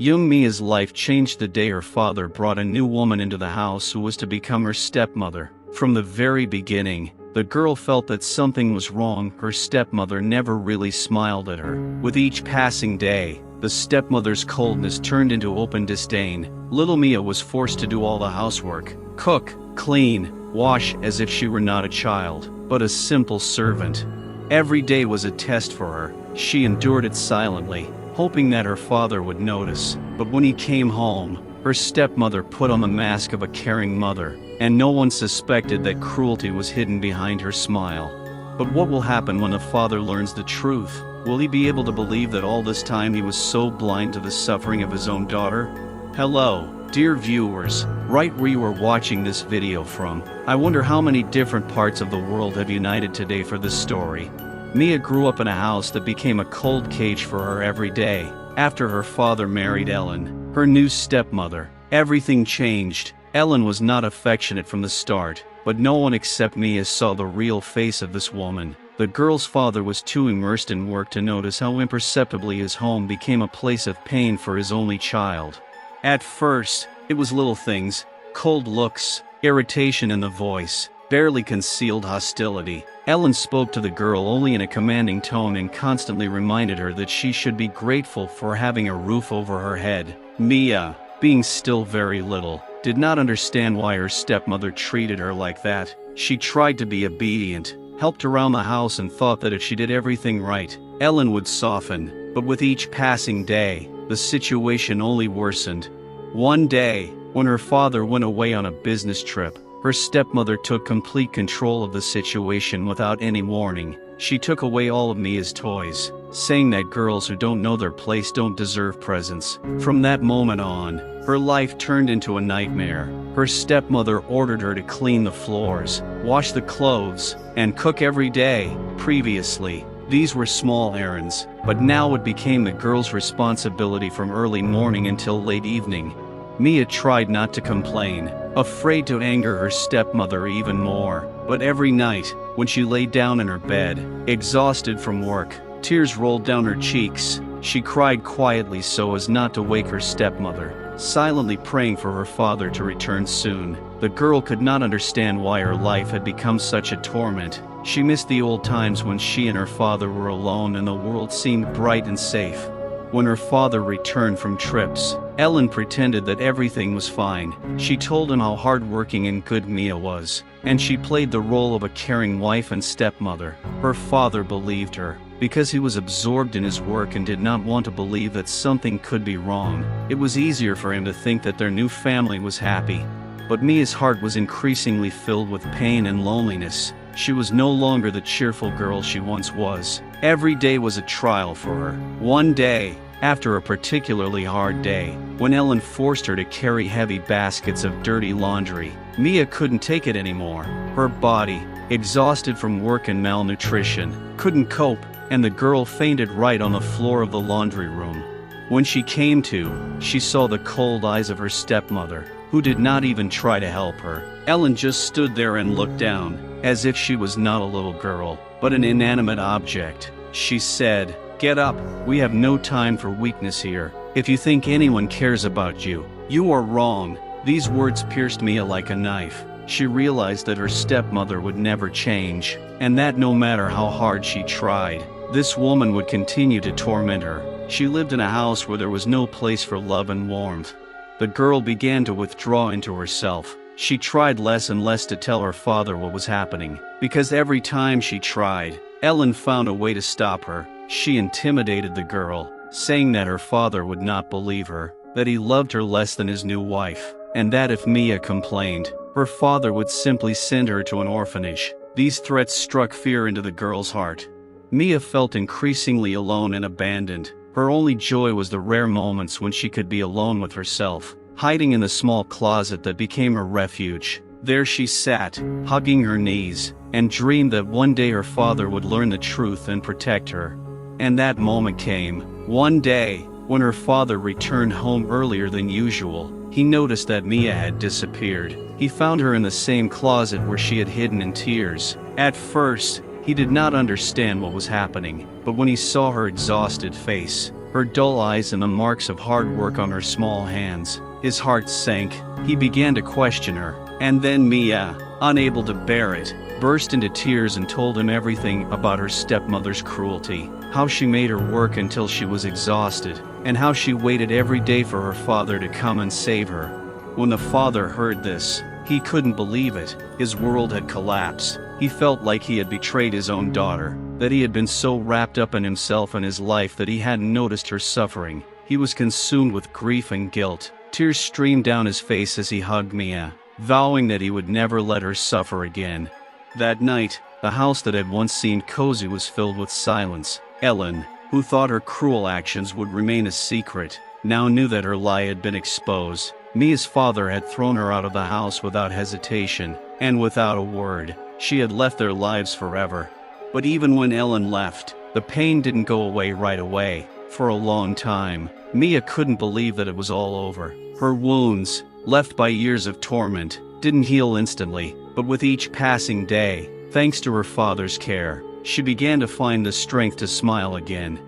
Young Mia's life changed the day her father brought a new woman into the house who was to become her stepmother. From the very beginning, the girl felt that something was wrong. Her stepmother never really smiled at her. With each passing day, the stepmother's coldness turned into open disdain. Little Mia was forced to do all the housework, cook, clean, wash, as if she were not a child, but a simple servant. Every day was a test for her. She endured it silently, hoping that her father would notice. But when he came home, her stepmother put on the mask of a caring mother, and no one suspected that cruelty was hidden behind her smile. But what will happen when the father learns the truth? Will he be able to believe that all this time he was so blind to the suffering of his own daughter? Hello, dear viewers, right where you are watching this video from. I wonder how many different parts of the world have united today for this story. Mia grew up in a house that became a cold cage for her every day. After her father married Ellen, her new stepmother, everything changed. Ellen was not affectionate from the start, but no one except Mia saw the real face of this woman. The girl's father was too immersed in work to notice how imperceptibly his home became a place of pain for his only child. At first, it was little things, cold looks, irritation in the voice, barely concealed hostility. Ellen spoke to the girl only in a commanding tone and constantly reminded her that she should be grateful for having a roof over her head. Mia, being still very little, did not understand why her stepmother treated her like that. She tried to be obedient, helped around the house, and thought that if she did everything right, Ellen would soften. But with each passing day, the situation only worsened. One day, when her father went away on a business trip, her stepmother took complete control of the situation without any warning. She took away all of Mia's toys, saying that girls who don't know their place don't deserve presents. From that moment on, her life turned into a nightmare. Her stepmother ordered her to clean the floors, wash the clothes, and cook every day. Previously, these were small errands, but now it became the girl's responsibility from early morning until late evening. Mia tried not to complain, afraid to anger her stepmother even more. But every night, when she lay down in her bed, exhausted from work, tears rolled down her cheeks. She cried quietly so as not to wake her stepmother, silently praying for her father to return soon. The girl could not understand why her life had become such a torment. She missed the old times when she and her father were alone and the world seemed bright and safe. When her father returned from trips, Ellen pretended that everything was fine. She told him how hardworking and good Mia was, and she played the role of a caring wife and stepmother. Her father believed her, because he was absorbed in his work and did not want to believe that something could be wrong. It was easier for him to think that their new family was happy. But Mia's heart was increasingly filled with pain and loneliness. She was no longer the cheerful girl she once was. Every day was a trial for her. One day, after a particularly hard day, when Ellen forced her to carry heavy baskets of dirty laundry, Mia couldn't take it anymore. Her body, exhausted from work and malnutrition, couldn't cope, and the girl fainted right on the floor of the laundry room. When she came to, she saw the cold eyes of her stepmother, who did not even try to help her. Ellen just stood there and looked down, as if she was not a little girl, but an inanimate object. She said, "Get up, we have no time for weakness here. If you think anyone cares about you, you are wrong." These words pierced Mia like a knife. She realized that her stepmother would never change, and that no matter how hard she tried, this woman would continue to torment her. She lived in a house where there was no place for love and warmth. The girl began to withdraw into herself. She tried less and less to tell her father what was happening, because every time she tried, Ellen found a way to stop her. She intimidated the girl, saying that her father would not believe her, that he loved her less than his new wife, and that if Mia complained, her father would simply send her to an orphanage. These threats struck fear into the girl's heart. Mia felt increasingly alone and abandoned. Her only joy was the rare moments when she could be alone with herself, hiding in the small closet that became her refuge. There she sat, hugging her knees, and dreamed that one day her father would learn the truth and protect her. And that moment came. One day, when her father returned home earlier than usual, he noticed that Mia had disappeared. He found her in the same closet where she had hidden in tears. At first, he did not understand what was happening, but when he saw her exhausted face, her dull eyes and the marks of hard work on her small hands. His heart sank. He began to question her. And then Mia, unable to bear it, burst into tears and told him everything about her stepmother's cruelty, how she made her work until she was exhausted, and how she waited every day for her father to come and save her. When the father heard this, he couldn't believe it. His world had collapsed. He felt like he had betrayed his own daughter, that he had been so wrapped up in himself and his life that he hadn't noticed her suffering. He was consumed with grief and guilt. Tears streamed down his face as he hugged Mia, vowing that he would never let her suffer again. That night, the house that had once seemed cozy was filled with silence. Ellen, who thought her cruel actions would remain a secret, now knew that her lie had been exposed. Mia's father had thrown her out of the house without hesitation, and without a word. She had left their lives forever. But even when Ellen left, the pain didn't go away right away. For a long time, Mia couldn't believe that it was all over. Her wounds, left by years of torment, didn't heal instantly, but with each passing day, thanks to her father's care, she began to find the strength to smile again.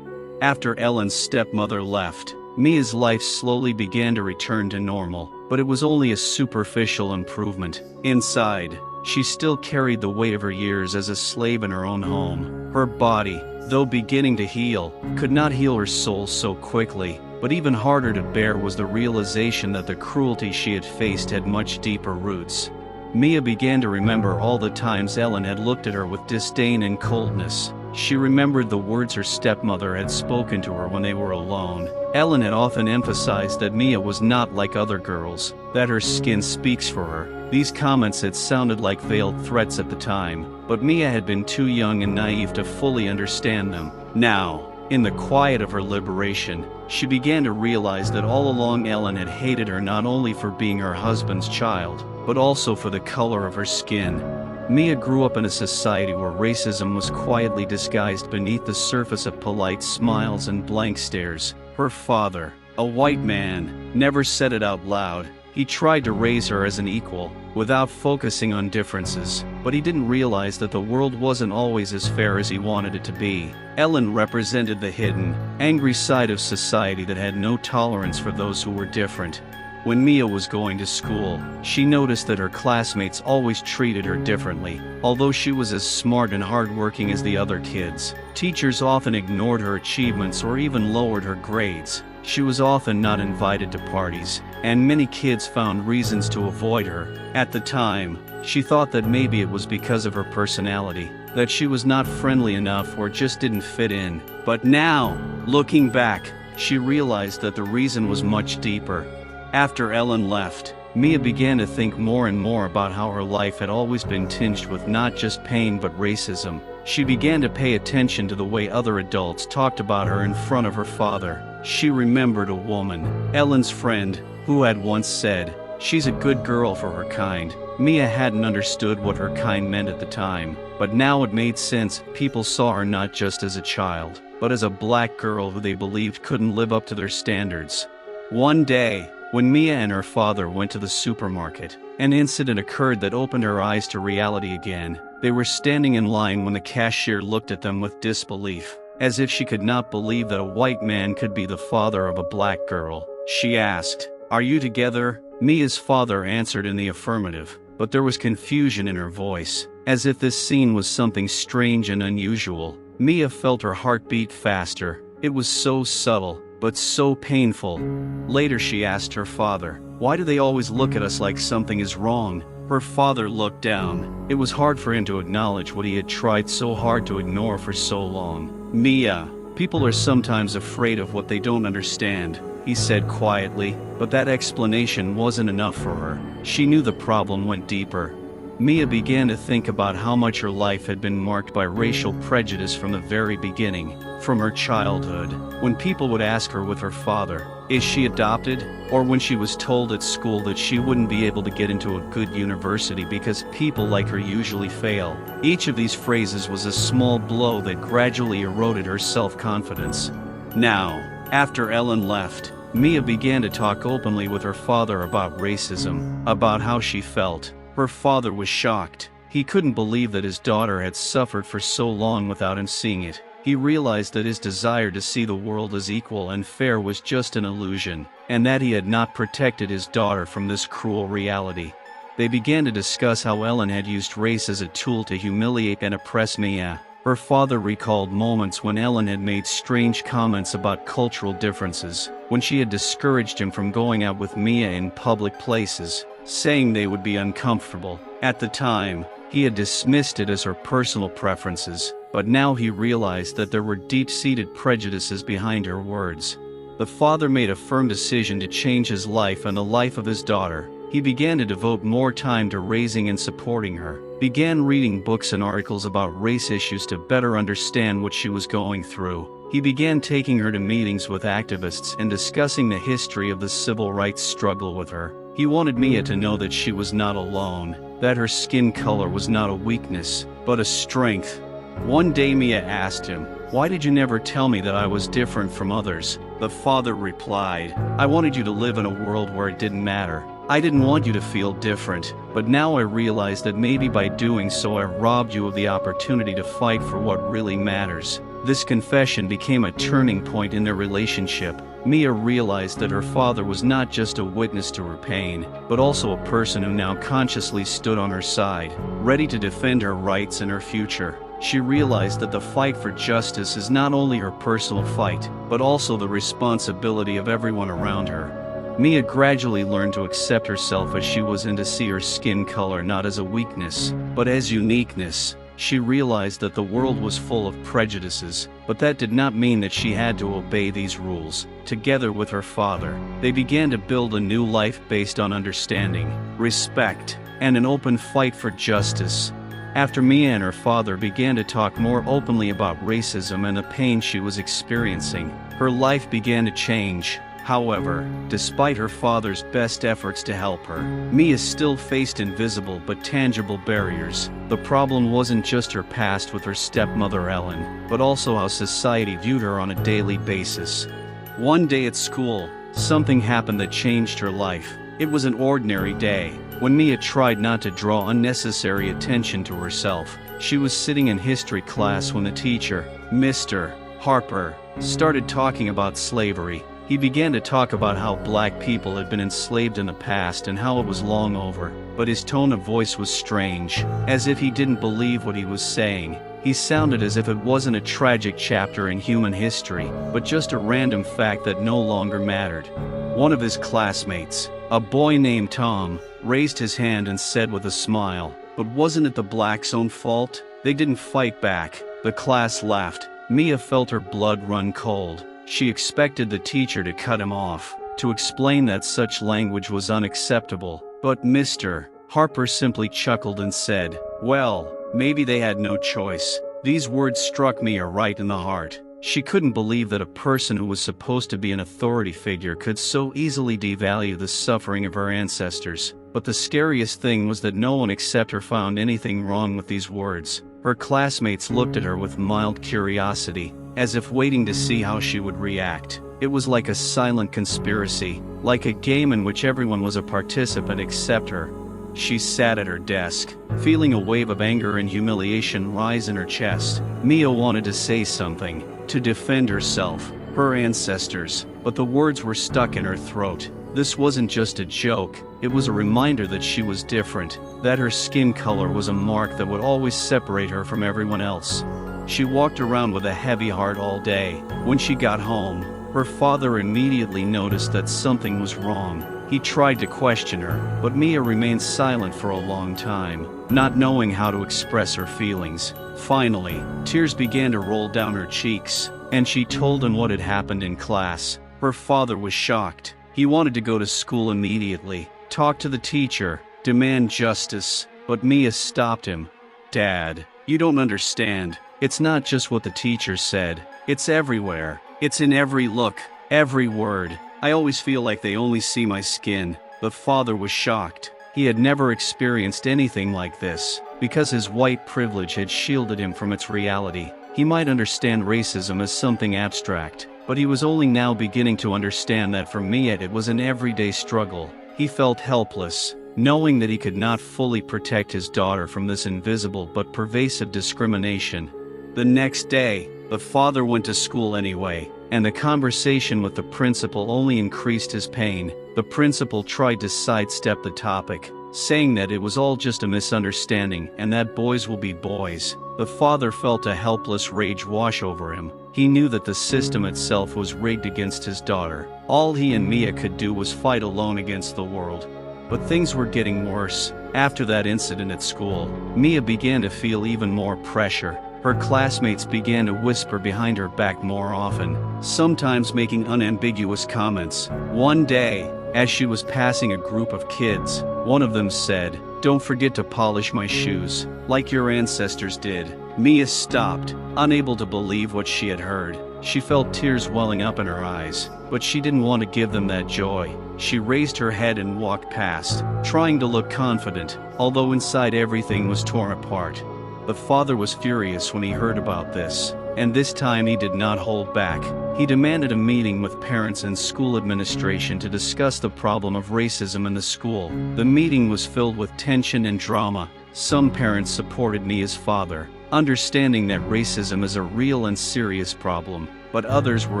After Ellen's stepmother left, Mia's life slowly began to return to normal, but it was only a superficial improvement. Inside, she still carried the weight of her years as a slave in her own home. Her body, though beginning to heal, could not heal her soul so quickly. But even harder to bear was the realization that the cruelty she had faced had much deeper roots. Mia began to remember all the times Ellen had looked at her with disdain and coldness. She remembered the words her stepmother had spoken to her when they were alone. Ellen had often emphasized that Mia was not like other girls, that her skin speaks for her. These comments had sounded like veiled threats at the time, but Mia had been too young and naive to fully understand them. Now, in the quiet of her liberation, she began to realize that all along Ellen had hated her not only for being her husband's child, but also for the color of her skin. Mia grew up in a society where racism was quietly disguised beneath the surface of polite smiles and blank stares. Her father, a white man, never said it out loud. He tried to raise her as an equal, without focusing on differences, but he didn't realize that the world wasn't always as fair as he wanted it to be. Ellen represented the hidden, angry side of society that had no tolerance for those who were different. When Mia was going to school, she noticed that her classmates always treated her differently. Although she was as smart and hardworking as the other kids, teachers often ignored her achievements or even lowered her grades. She was often not invited to parties, and many kids found reasons to avoid her. At the time, she thought that maybe it was because of her personality, that she was not friendly enough or just didn't fit in. But now, looking back, she realized that the reason was much deeper. After Ellen left, Mia began to think more and more about how her life had always been tinged with not just pain but racism. She began to pay attention to the way other adults talked about her in front of her father. She remembered a woman, Ellen's friend, who had once said, "She's a good girl for her kind." Mia hadn't understood what her kind meant at the time, but now it made sense. People saw her not just as a child, but as a black girl who they believed couldn't live up to their standards. One day, when Mia and her father went to the supermarket, an incident occurred that opened her eyes to reality again. They were standing in line when the cashier looked at them with disbelief, as if she could not believe that a white man could be the father of a black girl. She asked, "Are you together?" Mia's father answered in the affirmative, but there was confusion in her voice, as if this scene was something strange and unusual. Mia felt her heart beat faster. It was so subtle, but so painful. Later she asked her father, "Why do they always look at us like something is wrong?" Her father looked down. It was hard for him to acknowledge what he had tried so hard to ignore for so long. "Mia, people are sometimes afraid of what they don't understand," he said quietly, but that explanation wasn't enough for her. She knew the problem went deeper. Mia began to think about how much her life had been marked by racial prejudice from the very beginning. From her childhood, when people would ask her with her father, "Is she adopted?" or when she was told at school that she wouldn't be able to get into a good university because people like her usually fail. Each of these phrases was a small blow that gradually eroded her self-confidence. Now, after Ellen left, Mia began to talk openly with her father about racism, about how she felt. Her father was shocked. He couldn't believe that his daughter had suffered for so long without him seeing it. He realized that his desire to see the world as equal and fair was just an illusion, and that he had not protected his daughter from this cruel reality. They began to discuss how Ellen had used race as a tool to humiliate and oppress Mia. Her father recalled moments when Ellen had made strange comments about cultural differences, when she had discouraged him from going out with Mia in public places, saying they would be uncomfortable. At the time, he had dismissed it as her personal preferences, but now he realized that there were deep-seated prejudices behind her words. The father made a firm decision to change his life and the life of his daughter. He began to devote more time to raising and supporting her, began reading books and articles about race issues to better understand what she was going through. He began taking her to meetings with activists and discussing the history of the civil rights struggle with her. He wanted Mia to know that she was not alone, that her skin color was not a weakness, but a strength. One day Mia asked him, "Why did you never tell me that I was different from others?" The father replied, "I wanted you to live in a world where it didn't matter. I didn't want you to feel different, but now I realize that maybe by doing so I robbed you of the opportunity to fight for what really matters." This confession became a turning point in their relationship. Mia realized that her father was not just a witness to her pain, but also a person who now consciously stood on her side, ready to defend her rights and her future. She realized that the fight for justice is not only her personal fight, but also the responsibility of everyone around her. Mia gradually learned to accept herself as she was and to see her skin color not as a weakness, but as uniqueness. She realized that the world was full of prejudices, but that did not mean that she had to obey these rules. Together with her father, they began to build a new life based on understanding, respect, and an open fight for justice. After Mia and her father began to talk more openly about racism and the pain she was experiencing, her life began to change. However, despite her father's best efforts to help her, Mia still faced invisible but tangible barriers. The problem wasn't just her past with her stepmother Ellen, but also how society viewed her on a daily basis. One day at school, something happened that changed her life. It was an ordinary day, when Mia tried not to draw unnecessary attention to herself. She was sitting in history class when the teacher, Mr. Harper, started talking about slavery. He began to talk about how black people had been enslaved in the past and how it was long over, but his tone of voice was strange, as if he didn't believe what he was saying. He sounded as if it wasn't a tragic chapter in human history, but just a random fact that no longer mattered. One of his classmates, a boy named Tom, raised his hand and said with a smile, "But wasn't it the blacks' own fault? They didn't fight back." The class laughed. Mia felt her blood run cold. She expected the teacher to cut him off, to explain that such language was unacceptable, but Mr. Harper simply chuckled and said, "Well, maybe they had no choice." These words struck Mia right in the heart. She couldn't believe that a person who was supposed to be an authority figure could so easily devalue the suffering of her ancestors. But the scariest thing was that no one except her found anything wrong with these words. Her classmates looked at her with mild curiosity, as if waiting to see how she would react. It was like a silent conspiracy, like a game in which everyone was a participant except her. She sat at her desk, feeling a wave of anger and humiliation rise in her chest. Mia wanted to say something, to defend herself, her ancestors, but the words were stuck in her throat. This wasn't just a joke, it was a reminder that she was different, that her skin color was a mark that would always separate her from everyone else. She walked around with a heavy heart all day. When she got home, her father immediately noticed that something was wrong. He tried to question her, but Mia remained silent for a long time, not knowing how to express her feelings. Finally, tears began to roll down her cheeks, and she told him what had happened in class. Her father was shocked. He wanted to go to school immediately, talk to the teacher, demand justice, but Mia stopped him. "Dad, you don't understand. It's not just what the teacher said. It's everywhere. It's in every look, every word. I always feel like they only see my skin." The father was shocked. He had never experienced anything like this, because his white privilege had shielded him from its reality. He might understand racism as something abstract, but he was only now beginning to understand that for Mia it was an everyday struggle. He felt helpless, knowing that he could not fully protect his daughter from this invisible but pervasive discrimination. The next day, The father went to school anyway, and the conversation with the principal only increased his pain. The principal tried to sidestep the topic, saying that it was all just a misunderstanding and that boys will be boys. The father felt a helpless rage wash over him. He knew that the system itself was rigged against his daughter. All he and Mia could do was fight alone against the world. But things were getting worse. After that incident at school, Mia began to feel even more pressure. Her classmates began to whisper behind her back more often, sometimes making unambiguous comments. One day, as she was passing a group of kids, one of them said, "Don't forget to polish my shoes, like your ancestors did." Mia stopped, unable to believe what she had heard. She felt tears welling up in her eyes, but she didn't want to give them that joy. She raised her head and walked past, trying to look confident, although inside everything was torn apart. The father was furious when he heard about this, and this time he did not hold back. He demanded a meeting with parents and school administration to discuss the problem of racism in the school. The meeting was filled with tension and drama. Some parents supported Mia's father, understanding that racism is a real and serious problem, but others were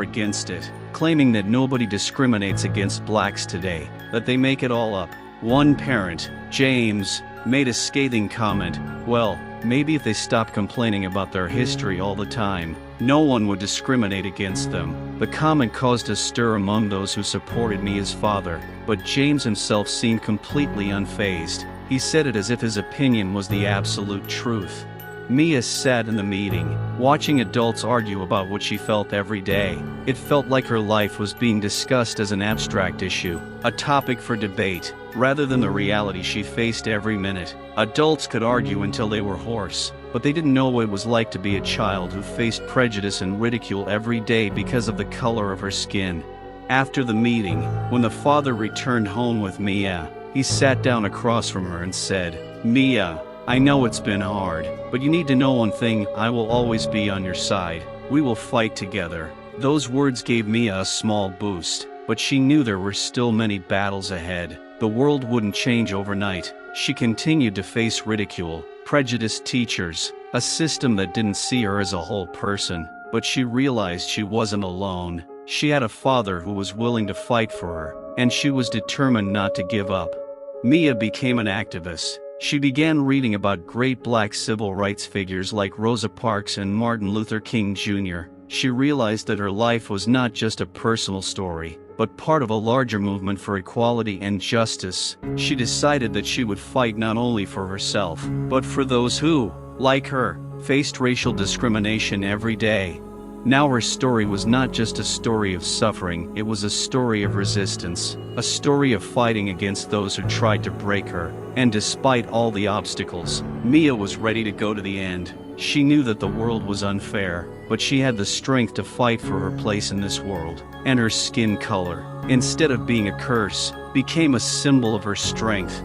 against it, claiming that nobody discriminates against blacks today, that they make it all up. One parent, James, made a scathing comment, "Well, maybe if they stopped complaining about their history all the time, no one would discriminate against them." The comment caused a stir among those who supported Mia's father, but James himself seemed completely unfazed. He said it as if his opinion was the absolute truth. Mia sat in the meeting, watching adults argue about what she felt every day. It felt like her life was being discussed as an abstract issue, a topic for debate, rather than the reality she faced every minute. Adults could argue until they were hoarse, but they didn't know what it was like to be a child who faced prejudice and ridicule every day because of the color of her skin. After the meeting, when the father returned home with Mia, he sat down across from her and said, "Mia, I know it's been hard, but you need to know one thing: I will always be on your side. We will fight together." Those words gave Mia a small boost, but she knew there were still many battles ahead. The world wouldn't change overnight. She continued to face ridicule, prejudiced teachers, a system that didn't see her as a whole person. But she realized she wasn't alone. She had a father who was willing to fight for her, and she was determined not to give up. Mia became an activist. She began reading about great black civil rights figures like Rosa Parks and Martin Luther King Jr. She realized that her life was not just a personal story, but part of a larger movement for equality and justice. She decided that she would fight not only for herself, but for those who, like her, faced racial discrimination every day. Now her story was not just a story of suffering, it was a story of resistance, a story of fighting against those who tried to break her. And despite all the obstacles, Mia was ready to go to the end. She knew that the world was unfair, but she had the strength to fight for her place in this world. And her skin color, instead of being a curse, became a symbol of her strength.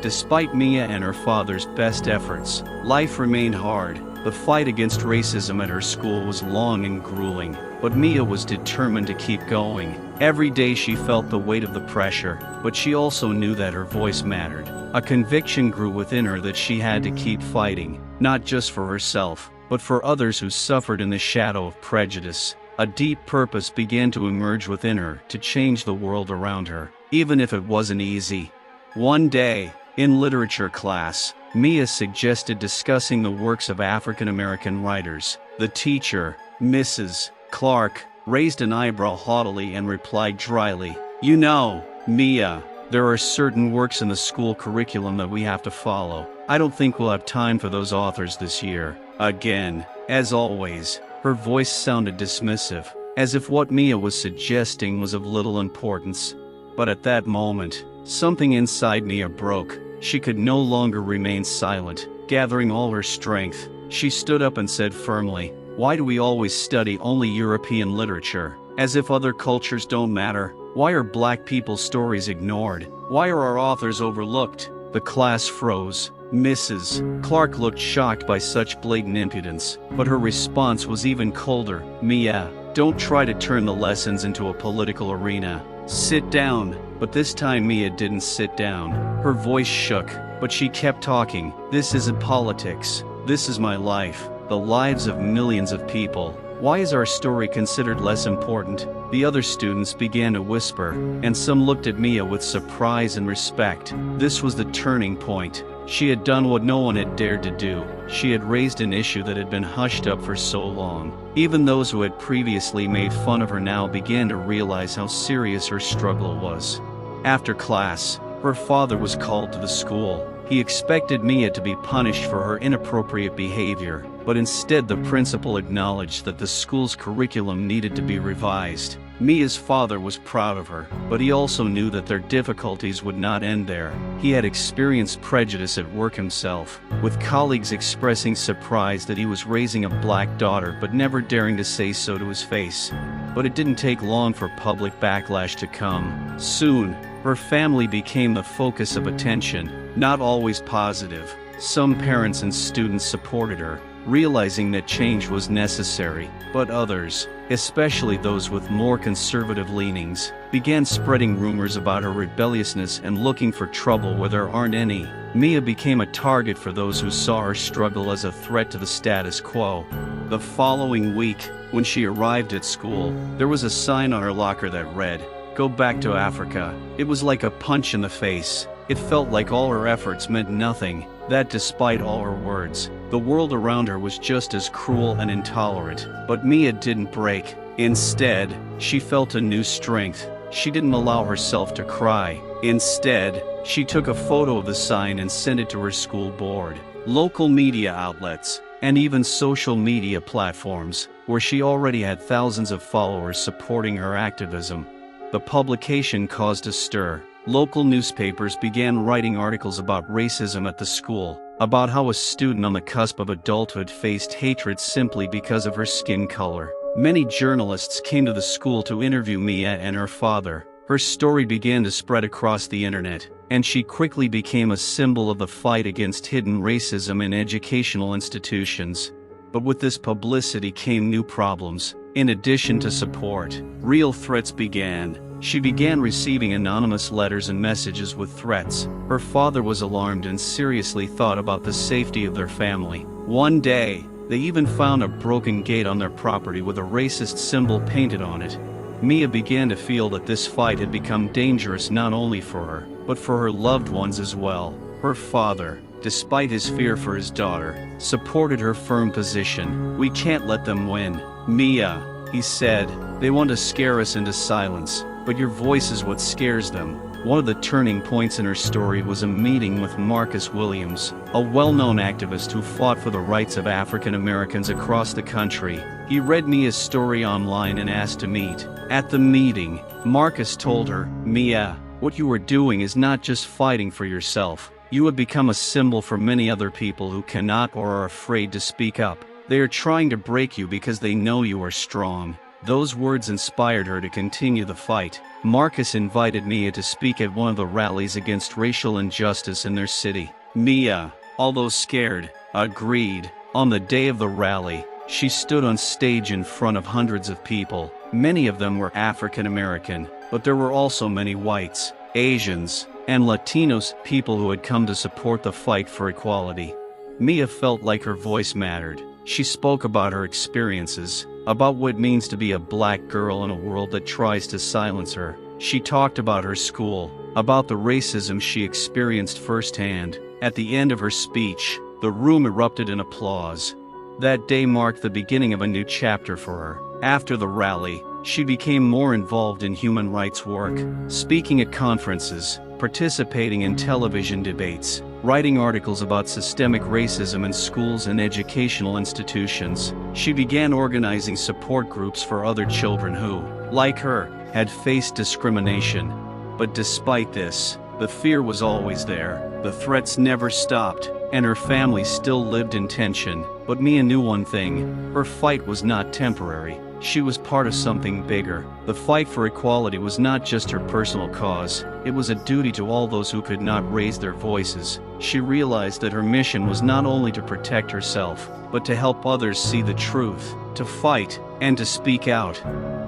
Despite Mia and her father's best efforts, life remained hard. The fight against racism at her school was long and grueling, but Mia was determined to keep going. Every day she felt the weight of the pressure, but she also knew that her voice mattered. A conviction grew within her that she had to keep fighting, not just for herself, but for others who suffered in the shadow of prejudice. A deep purpose began to emerge within her to change the world around her, even if it wasn't easy. One day, in literature class, Mia suggested discussing the works of African American writers. The teacher, Mrs. Clark, raised an eyebrow haughtily and replied dryly, "You know, Mia, there are certain works in the school curriculum that we have to follow. I don't think we'll have time for those authors this year." Again, as always, her voice sounded dismissive, as if what Mia was suggesting was of little importance. But at that moment, something inside Mia broke. She could no longer remain silent. Gathering all her strength, she stood up and said firmly, "Why do we always study only European literature? As if other cultures don't matter? Why are black people's stories ignored? Why are our authors overlooked?" The class froze. Mrs. Clark looked shocked by such blatant impudence, but her response was even colder. "Mia, don't try to turn the lessons into a political arena. Sit down." But this time Mia didn't sit down. Her voice shook, but she kept talking. "This isn't politics. This is my life. The lives of millions of people. Why is our story considered less important? The other students began to whisper, and some looked at Mia with surprise and respect. This was the turning point. She had done what no one had dared to do. She had raised an issue that had been hushed up for so long. Even those who had previously made fun of her now began to realize how serious her struggle was. After class, her father was called to the school. He expected Mia to be punished for her inappropriate behavior, but instead the principal acknowledged that the school's curriculum needed to be revised. Mia's father was proud of her, but he also knew that their difficulties would not end there. He had experienced prejudice at work himself, with colleagues expressing surprise that he was raising a black daughter but never daring to say so to his face. But it didn't take long for public backlash to come. Soon, her family became the focus of attention, not always positive. Some parents and students supported her, realizing that change was necessary, but others, especially those with more conservative leanings, began spreading rumors about her rebelliousness and looking for trouble where there aren't any. Mia became a target for those who saw her struggle as a threat to the status quo. The following week, when she arrived at school, there was a sign on her locker that read, "Go back to Africa." It was like a punch in the face. It felt like all her efforts meant nothing, that despite all her words, the world around her was just as cruel and intolerant. But Mia didn't break. Instead, she felt a new strength. She didn't allow herself to cry. Instead, she took a photo of the sign and sent it to her school board, local media outlets, and even social media platforms, where she already had thousands of followers supporting her activism. The publication caused a stir. Local newspapers began writing articles about racism at the school, about how a student on the cusp of adulthood faced hatred simply because of her skin color. Many journalists came to the school to interview Mia and her father. Her story began to spread across the internet, and she quickly became a symbol of the fight against hidden racism in educational institutions. But with this publicity came new problems. In addition to support, real threats began. She began receiving anonymous letters and messages with threats. Her father was alarmed and seriously thought about the safety of their family. One day, they even found a broken gate on their property with a racist symbol painted on it. Mia began to feel that this fight had become dangerous not only for her, but for her loved ones as well. Her father, despite his fear for his daughter, supported her firm position. "We can't let them win, Mia," he said. "They want to scare us into silence, but your voice is what scares them." One of the turning points in her story was a meeting with Marcus Williams, a well-known activist who fought for the rights of African Americans across the country. He read Mia's story online and asked to meet. At the meeting, Marcus told her, "Mia, what you are doing is not just fighting for yourself. You have become a symbol for many other people who cannot or are afraid to speak up. They are trying to break you because they know you are strong." Those words inspired her to continue the fight. Marcus invited Mia to speak at one of the rallies against racial injustice in their city. Mia, although scared, agreed. On the day of the rally, she stood on stage in front of hundreds of people. Many of them were African American, but there were also many whites, Asians, and Latinos, people who had come to support the fight for equality. Mia felt like her voice mattered. She spoke about her experiences, about what it means to be a black girl in a world that tries to silence her. She talked about her school, about the racism she experienced firsthand. At the end of her speech, the room erupted in applause. That day marked the beginning of a new chapter for her. After the rally, she became more involved in human rights work, speaking at conferences, participating in television debates, writing articles about systemic racism in schools and educational institutions. She began organizing support groups for other children who, like her, had faced discrimination. But despite this, the fear was always there. The threats never stopped, and her family still lived in tension. But Mia knew one thing: her fight was not temporary. She was part of something bigger. The fight for equality was not just her personal cause, it was a duty to all those who could not raise their voices. She realized that her mission was not only to protect herself, but to help others see the truth, to fight, and to speak out.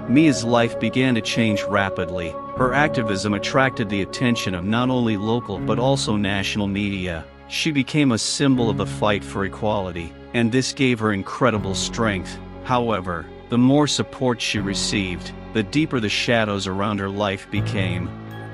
Mia's life began to change rapidly. Her activism attracted the attention of not only local but also national media. She became a symbol of the fight for equality, and this gave her incredible strength. However, The more support she received, the deeper the shadows around her life became.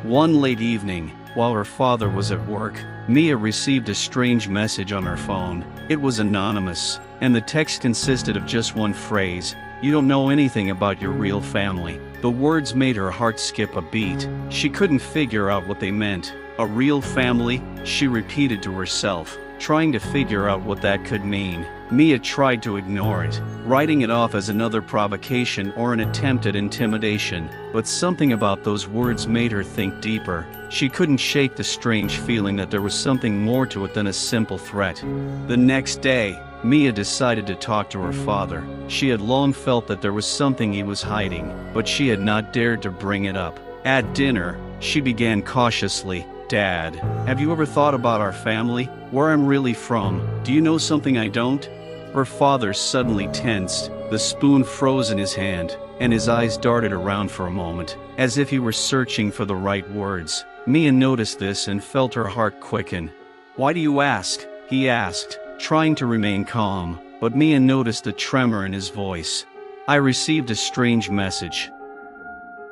One late evening, while her father was at work, Mia received a strange message on her phone. It was anonymous, and the text consisted of just one phrase: "You don't know anything about your real family." The words made her heart skip a beat. She couldn't figure out what they meant. A real family? She repeated to herself, trying to figure out what that could mean. Mia tried to ignore it, writing it off as another provocation or an attempt at intimidation, but something about those words made her think deeper. She couldn't shake the strange feeling that there was something more to it than a simple threat. The next day, Mia decided to talk to her father. She had long felt that there was something he was hiding, but she had not dared to bring it up. At dinner, she began cautiously, "Dad, have you ever thought about our family? Where I'm really from? Do you know something I don't?" Her father suddenly tensed, the spoon froze in his hand, and his eyes darted around for a moment, as if he were searching for the right words. Mia noticed this and felt her heart quicken. "Why do you ask?" he asked, trying to remain calm, but Mia noticed the tremor in his voice. "I received a strange message.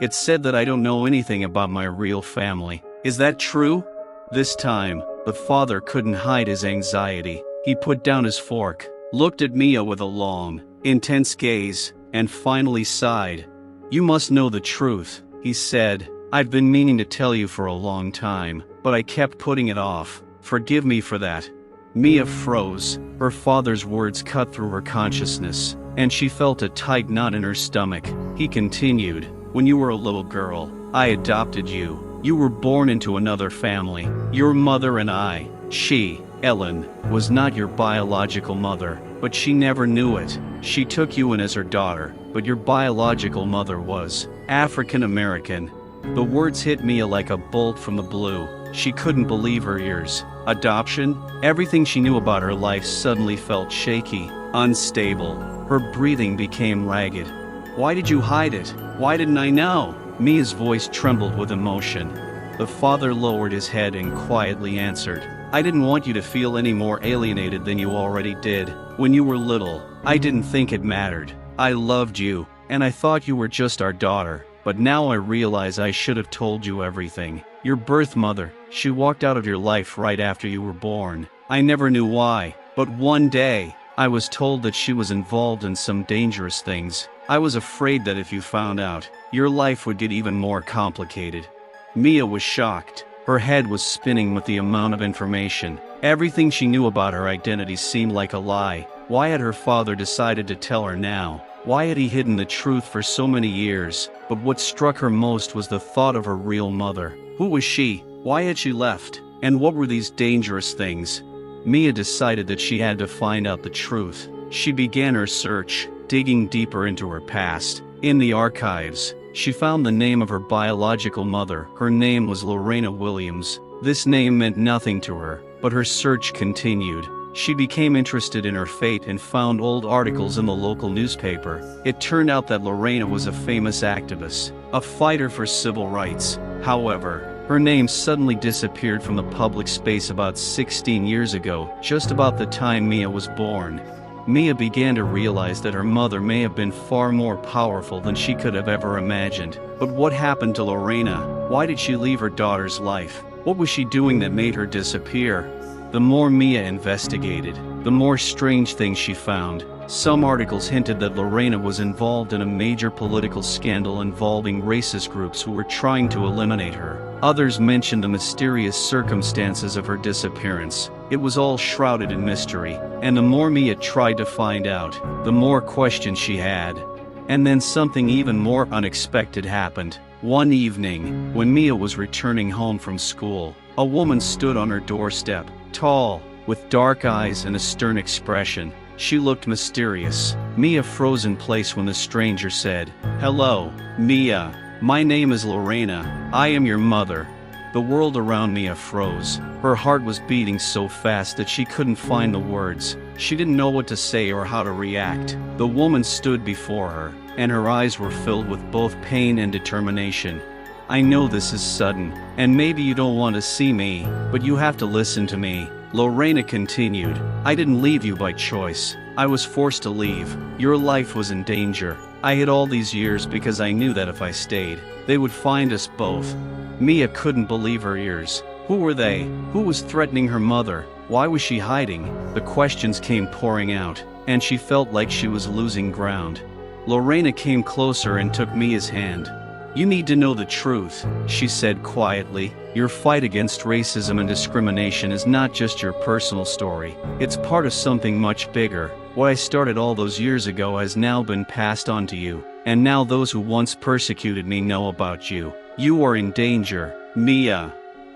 It said that I don't know anything about my real family. Is that true?" This time, the father couldn't hide his anxiety. He put down his fork, looked at Mia with a long, intense gaze, and finally sighed. "You must know the truth," he said. "I've been meaning to tell you for a long time, but I kept putting it off. Forgive me for that." Mia froze. Her father's words cut through her consciousness, and she felt a tight knot in her stomach. He continued, "When you were a little girl, I adopted you. You were born into another family. Your mother and I, she, Ellen, was not your biological mother, but she never knew it. She took you in as her daughter, but your biological mother was African American." The words hit Mia like a bolt from the blue. She couldn't believe her ears. Adoption? Everything she knew about her life suddenly felt shaky, unstable. Her breathing became ragged. "Why did you hide it? Why didn't I know?" Mia's voice trembled with emotion. The father lowered his head and quietly answered, "I didn't want you to feel any more alienated than you already did. When you were little, I didn't think it mattered. I loved you, and I thought you were just our daughter. But now I realize I should have told you everything. Your birth mother, she walked out of your life right after you were born. I never knew why, but one day, I was told that she was involved in some dangerous things. I was afraid that if you found out, your life would get even more complicated." Mia was shocked. Her head was spinning with the amount of information. Everything she knew about her identity seemed like a lie. Why had her father decided to tell her now? Why had he hidden the truth for so many years? But what struck her most was the thought of her real mother. Who was she? Why had she left? And what were these dangerous things? Mia decided that she had to find out the truth. She began her search, digging deeper into her past. In the archives, she found the name of her biological mother. Her name was Lorena Williams. This name meant nothing to her, but her search continued. She became interested in her fate and found old articles in the local newspaper. It turned out that Lorena was a famous activist, a fighter for civil rights. However, her name suddenly disappeared from the public space about 16 years ago, just about the time Mia was born. Mia began to realize that her mother may have been far more powerful than she could have ever imagined. But what happened to Lorena? Why did she leave her daughter's life? What was she doing that made her disappear? The more Mia investigated, the more strange things she found. Some articles hinted that Lorena was involved in a major political scandal involving racist groups who were trying to eliminate her. Others mentioned the mysterious circumstances of her disappearance. It was all shrouded in mystery, and the more Mia tried to find out, the more questions she had. And then something even more unexpected happened. One evening, when Mia was returning home from school, a woman stood on her doorstep, tall, with dark eyes and a stern expression. She looked mysterious. Mia froze in place when the stranger said, "Hello, Mia. My name is Lorena. I am your mother." The world around Mia froze. Her heart was beating so fast that she couldn't find the words. She didn't know what to say or how to react. The woman stood before her, and her eyes were filled with both pain and determination. "I know this is sudden, and maybe you don't want to see me, but you have to listen to me," Lorena continued. "I didn't leave you by choice. I was forced to leave. Your life was in danger. I hid all these years because I knew that if I stayed, they would find us both." Mia couldn't believe her ears. Who were they? Who was threatening her mother? Why was she hiding? The questions came pouring out, and she felt like she was losing ground. Lorena came closer and took Mia's hand. "You need to know the truth," she said quietly. "Your fight against racism and discrimination is not just your personal story. It's part of something much bigger. What I started all those years ago has now been passed on to you, and now those who once persecuted me know about you. You are in danger, Mia."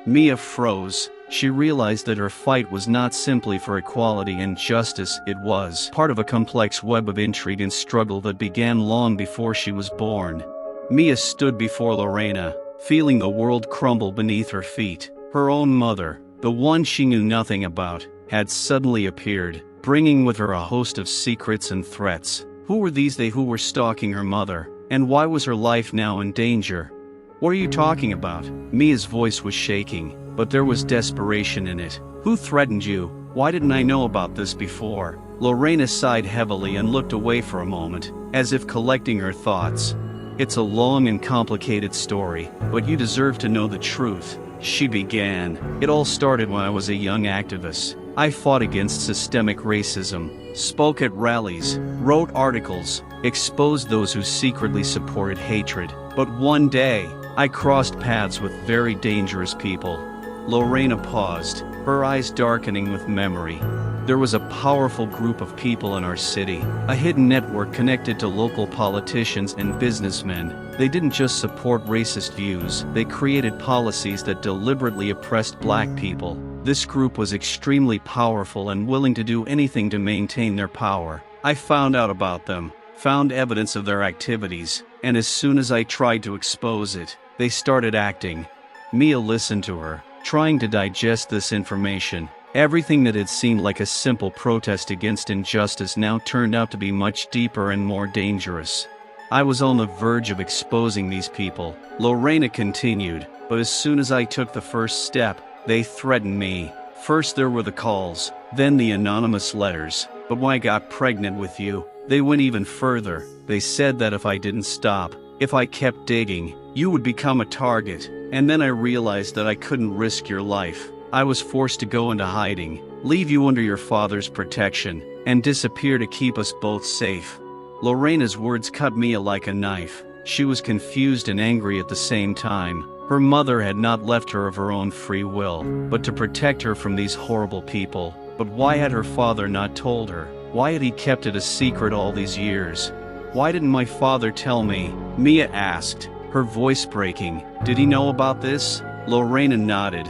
Mia froze. She realized that her fight was not simply for equality and justice, it was part of a complex web of intrigue and struggle that began long before she was born. Mia stood before Lorena, feeling the world crumble beneath her feet. Her own mother, the one she knew nothing about, had suddenly appeared, bringing with her a host of secrets and threats. Who were these they who were stalking her mother, and why was her life now in danger? "What are you talking about?" Mia's voice was shaking, but there was desperation in it. "Who threatened you? Why didn't I know about this before?" Lorena sighed heavily and looked away for a moment, as if collecting her thoughts. "It's a long and complicated story, but you deserve to know the truth," she began. "It all started when I was a young activist. I fought against systemic racism, spoke at rallies, wrote articles, exposed those who secretly supported hatred. But one day, I crossed paths with very dangerous people." Lorena paused, her eyes darkening with memory. "There was a powerful group of people in our city, a hidden network connected to local politicians and businessmen. They didn't just support racist views, they created policies that deliberately oppressed black people. This group was extremely powerful and willing to do anything to maintain their power. I found out about them, found evidence of their activities, and as soon as I tried to expose it, they started acting." Mia listened to her, trying to digest this information. Everything that had seemed like a simple protest against injustice now turned out to be much deeper and more dangerous. "I was on the verge of exposing these people," Lorena continued, "but as soon as I took the first step, they threatened me. First there were the calls, then the anonymous letters, but when I got pregnant with you, they went even further. They said that if I didn't stop, if I kept digging, you would become a target, and then I realized that I couldn't risk your life. I was forced to go into hiding, leave you under your father's protection, and disappear to keep us both safe." Lorena's words cut Mia like a knife. She was confused and angry at the same time. Her mother had not left her of her own free will, but to protect her from these horrible people. But why had her father not told her? Why had he kept it a secret all these years? "Why didn't my father tell me?" Mia asked, her voice breaking. "Did he know about this?" Lorena nodded.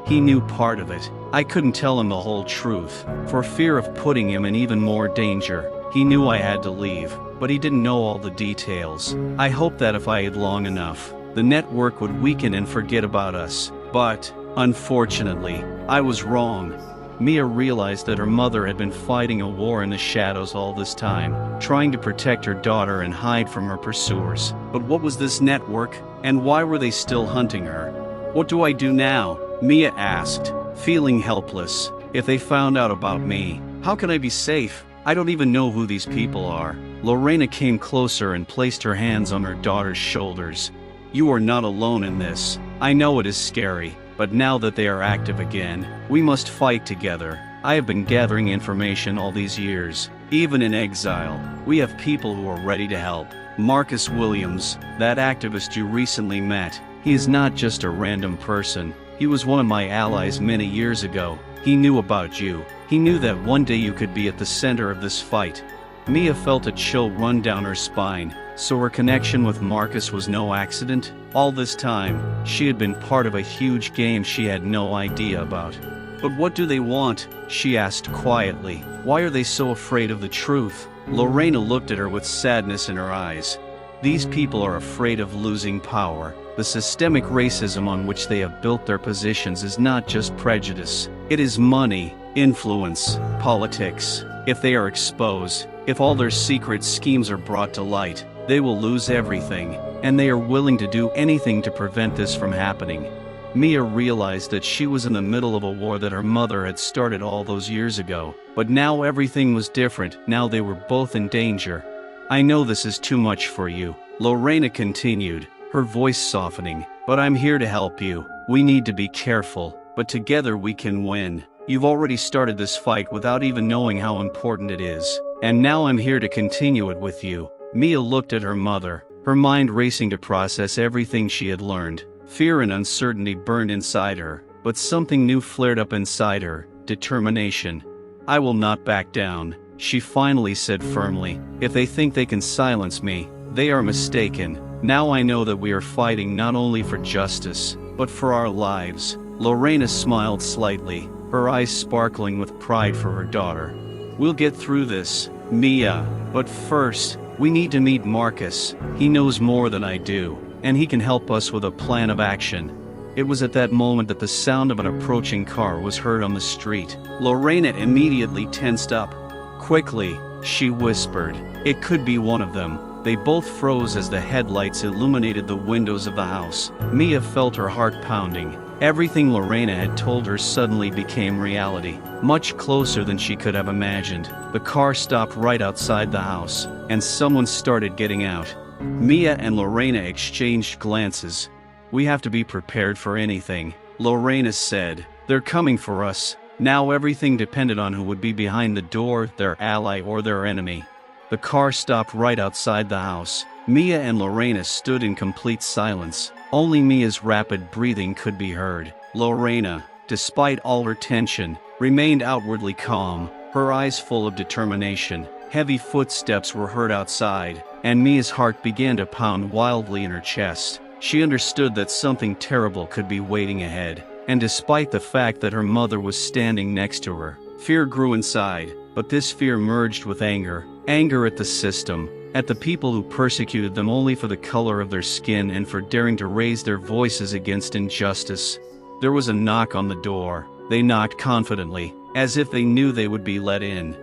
"He knew part of it. I couldn't tell him the whole truth, for fear of putting him in even more danger. He knew I had to leave, but he didn't know all the details. I hoped that if I had long enough, the network would weaken and forget about us. But, unfortunately, I was wrong." Mia realized that her mother had been fighting a war in the shadows all this time, trying to protect her daughter and hide from her pursuers. But what was this network, and why were they still hunting her? "What do I do now?" Mia asked, feeling helpless. "If they found out about me, how can I be safe? I don't even know who these people are." Lorena came closer and placed her hands on her daughter's shoulders. "You are not alone in this. I know it is scary, but now that they are active again, we must fight together. I have been gathering information all these years. Even in exile, we have people who are ready to help. Marcus Williams, that activist you recently met, he is not just a random person. He was one of my allies many years ago. He knew about you. He knew that one day you could be at the center of this fight." Mia felt a chill run down her spine. So her connection with Marcus was no accident? All this time, she had been part of a huge game she had no idea about. "But what do they want?" she asked quietly. "Why are they so afraid of the truth?" Lorena looked at her with sadness in her eyes. "These people are afraid of losing power. The systemic racism on which they have built their positions is not just prejudice. It is money, influence, politics. If they are exposed, if all their secret schemes are brought to light, they will lose everything, and they are willing to do anything to prevent this from happening." Mia realized that she was in the middle of a war that her mother had started all those years ago. But now everything was different. Now they were both in danger. "I know this is too much for you," Lorena continued, her voice softening, "but I'm here to help you. We need to be careful, but together we can win. You've already started this fight without even knowing how important it is. And now I'm here to continue it with you." Mia looked at her mother, her mind racing to process everything she had learned. Fear and uncertainty burned inside her, but something new flared up inside her: determination. "I will not back down," she finally said firmly. "If they think they can silence me, they are mistaken. Now I know that we are fighting not only for justice, but for our lives." Lorena smiled slightly, her eyes sparkling with pride for her daughter. "We'll get through this, Mia. But first, we need to meet Marcus. He knows more than I do, and he can help us with a plan of action." It was at that moment that the sound of an approaching car was heard on the street. Lorena immediately tensed up. "Quickly," she whispered. "It could be one of them." They both froze as the headlights illuminated the windows of the house. Mia felt her heart pounding. Everything Lorena had told her suddenly became reality, much closer than she could have imagined. The car stopped right outside the house, and someone started getting out. Mia and Lorena exchanged glances. "We have to be prepared for anything," Lorena said. "They're coming for us." Now everything depended on who would be behind the door, their ally or their enemy. The car stopped right outside the house. Mia and Lorena stood in complete silence. Only Mia's rapid breathing could be heard. Lorena, despite all her tension, remained outwardly calm, her eyes full of determination. Heavy footsteps were heard outside, and Mia's heart began to pound wildly in her chest. She understood that something terrible could be waiting ahead, and despite the fact that her mother was standing next to her, fear grew inside. But this fear merged with anger. Anger at the system, at the people who persecuted them only for the color of their skin and for daring to raise their voices against injustice. There was a knock on the door. They knocked confidently, as if they knew they would be let in.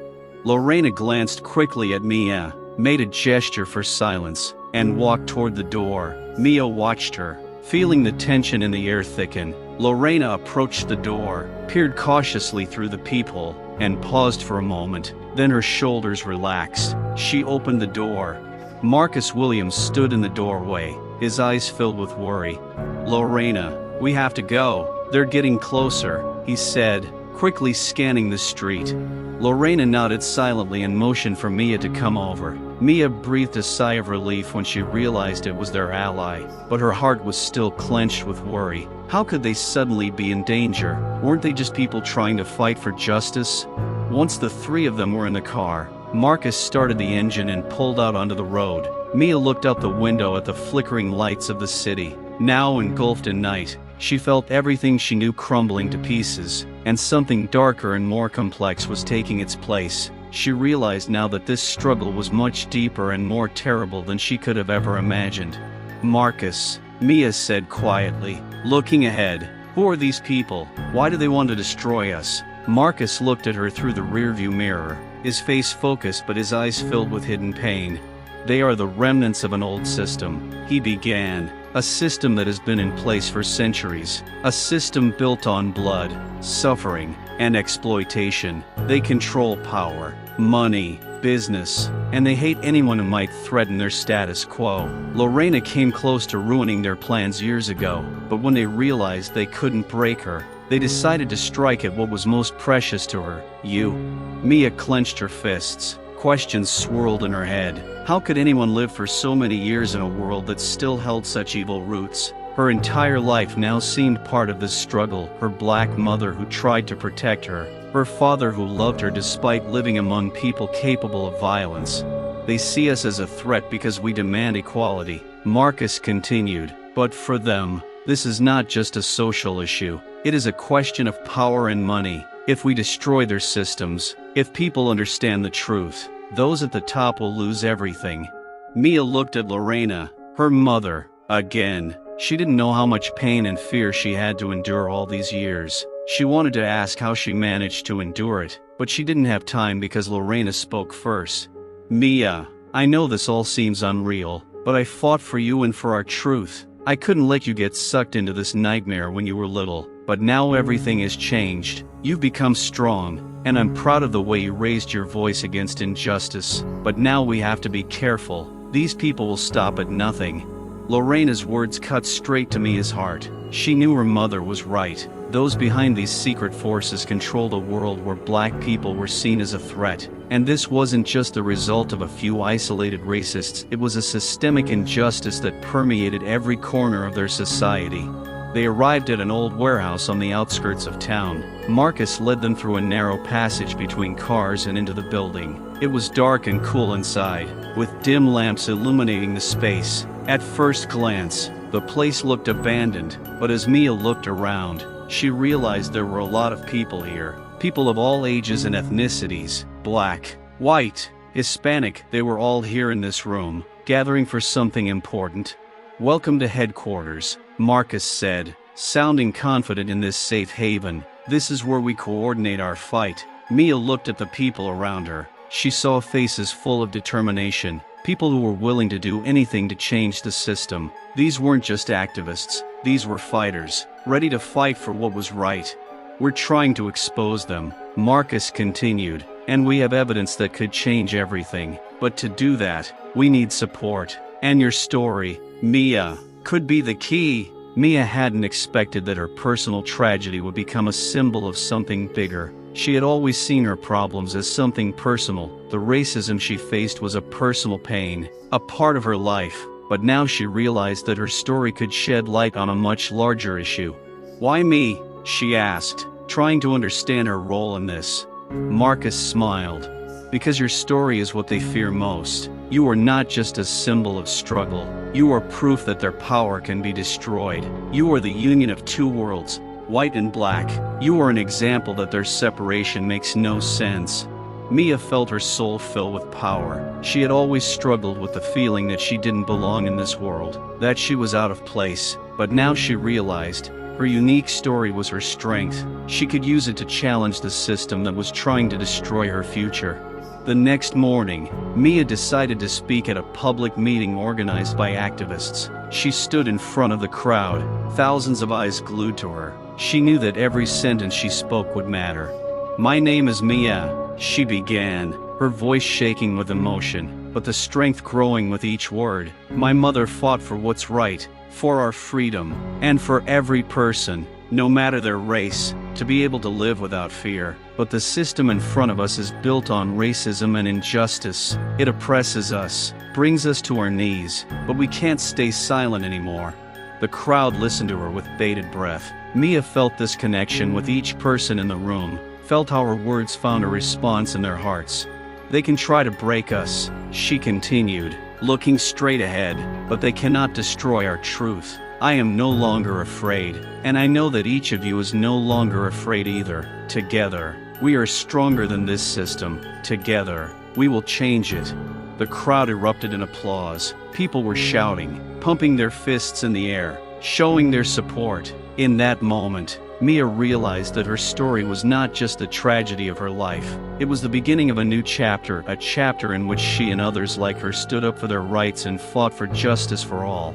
Lorena glanced quickly at Mia, made a gesture for silence, and walked toward the door. Mia watched her, feeling the tension in the air thicken. Lorena approached the door, peered cautiously through the peephole, and paused for a moment. Then her shoulders relaxed. She opened the door. Marcus Williams stood in the doorway, his eyes filled with worry. "Lorena, we have to go. They're getting closer," he said, quickly scanning the street. Lorena nodded silently and motioned for Mia to come over. Mia breathed a sigh of relief when she realized it was their ally, but her heart was still clenched with worry. How could they suddenly be in danger? Weren't they just people trying to fight for justice? Once the three of them were in the car, Marcus started the engine and pulled out onto the road. Mia looked out the window at the flickering lights of the city. Now engulfed in night, she felt everything she knew crumbling to pieces, and something darker and more complex was taking its place. She realized now that this struggle was much deeper and more terrible than she could have ever imagined. "Marcus," Mia said quietly, looking ahead. "Who are these people? Why do they want to destroy us?" Marcus looked at her through the rearview mirror, his face focused but his eyes filled with hidden pain. "They are the remnants of an old system," he began. "A system that has been in place for centuries. A system built on blood, suffering, and exploitation. They control power, money, business, and they hate anyone who might threaten their status quo." Lorena came close to ruining their plans years ago, but when they realized they couldn't break her, they decided to strike at what was most precious to her: you. Mia clenched her fists. Questions swirled in her head. How could anyone live for so many years in a world that still held such evil roots? Her entire life now seemed part of this struggle. Her black mother who tried to protect her, her father who loved her despite living among people capable of violence. "They see us as a threat because we demand equality," Marcus continued. "But for them, this is not just a social issue. It is a question of power and money. If we destroy their systems, if people understand the truth, those at the top will lose everything." Mia looked at Lorena, her mother, again. She didn't know how much pain and fear she had to endure all these years. She wanted to ask how she managed to endure it, but she didn't have time because Lorena spoke first. "Mia, I know this all seems unreal, but I fought for you and for our truth. I couldn't let you get sucked into this nightmare when you were little, but now everything has changed. You've become strong, and I'm proud of the way you raised your voice against injustice. But now we have to be careful. These people will stop at nothing." Lorena's words cut straight to Mia's heart. She knew her mother was right. Those behind these secret forces controlled a world where black people were seen as a threat. And this wasn't just the result of a few isolated racists, it was a systemic injustice that permeated every corner of their society. They arrived at an old warehouse on the outskirts of town. Marcus led them through a narrow passage between cars and into the building. It was dark and cool inside, with dim lamps illuminating the space. At first glance, the place looked abandoned, but as Mia looked around, she realized there were a lot of people here. People of all ages and ethnicities, black, white, Hispanic, they were all here in this room, gathering for something important. "Welcome to headquarters," Marcus said, sounding confident in this safe haven. "This is where we coordinate our fight." Mia looked at the people around her. She saw faces full of determination, people who were willing to do anything to change the system. These weren't just activists, these were fighters, ready to fight for what was right. "We're trying to expose them," Marcus continued, "and we have evidence that could change everything. But to do that, we need support. And your story, Mia, could be the key." Mia hadn't expected that her personal tragedy would become a symbol of something bigger. She had always seen her problems as something personal. The racism she faced was a personal pain, a part of her life. But now she realized that her story could shed light on a much larger issue. "Why me?" she asked, trying to understand her role in this. Marcus smiled. "Because your story is what they fear most. You are not just a symbol of struggle. You are proof that their power can be destroyed. You are the union of two worlds, white and black. You are an example that their separation makes no sense." Mia felt her soul fill with power. She had always struggled with the feeling that she didn't belong in this world, that she was out of place. But now she realized her unique story was her strength. She could use it to challenge the system that was trying to destroy her future. The next morning, Mia decided to speak at a public meeting organized by activists. She stood in front of the crowd, thousands of eyes glued to her. She knew that every sentence she spoke would matter. "My name is Mia," she began, her voice shaking with emotion, but the strength growing with each word. "My mother fought for what's right, for our freedom, and for every person, no matter their race, to be able to live without fear. But the system in front of us is built on racism and injustice. It oppresses us, brings us to our knees, but we can't stay silent anymore." The crowd listened to her with bated breath. Mia felt this connection with each person in the room, felt how her words found a response in their hearts. "They can try to break us," she continued, looking straight ahead, "but they cannot destroy our truth. I am no longer afraid, and I know that each of you is no longer afraid either. Together, we are stronger than this system. Together, we will change it." The crowd erupted in applause. People were shouting, pumping their fists in the air, showing their support. In that moment, Mia realized that her story was not just the tragedy of her life. It was the beginning of a new chapter, a chapter in which she and others like her stood up for their rights and fought for justice for all.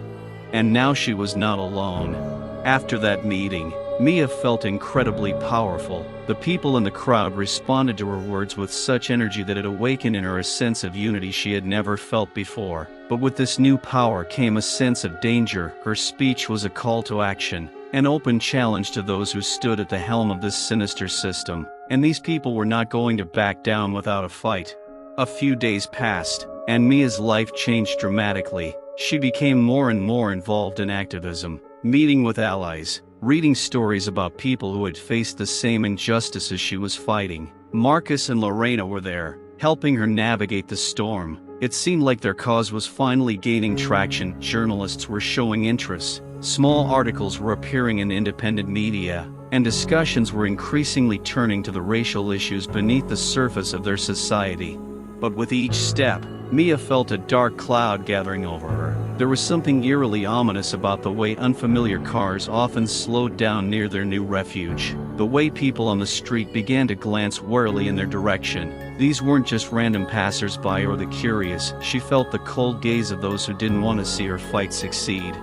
And now she was not alone. After that meeting, Mia felt incredibly powerful. The people in the crowd responded to her words with such energy that it awakened in her a sense of unity she had never felt before. But with this new power came a sense of danger. Her speech was a call to action, an open challenge to those who stood at the helm of this sinister system. And these people were not going to back down without a fight. A few days passed, and Mia's life changed dramatically. She became more and more involved in activism, meeting with allies, reading stories about people who had faced the same injustices she was fighting. Marcus and Lorena were there, helping her navigate the storm. It seemed like their cause was finally gaining traction. Journalists were showing interest, small articles were appearing in independent media, and discussions were increasingly turning to the racial issues beneath the surface of their society. But with each step, Mia felt a dark cloud gathering over her. There was something eerily ominous about the way unfamiliar cars often slowed down near their new refuge. The way people on the street began to glance warily in their direction. These weren't just random passers-by or the curious. She felt the cold gaze of those who didn't want to see her fight succeed.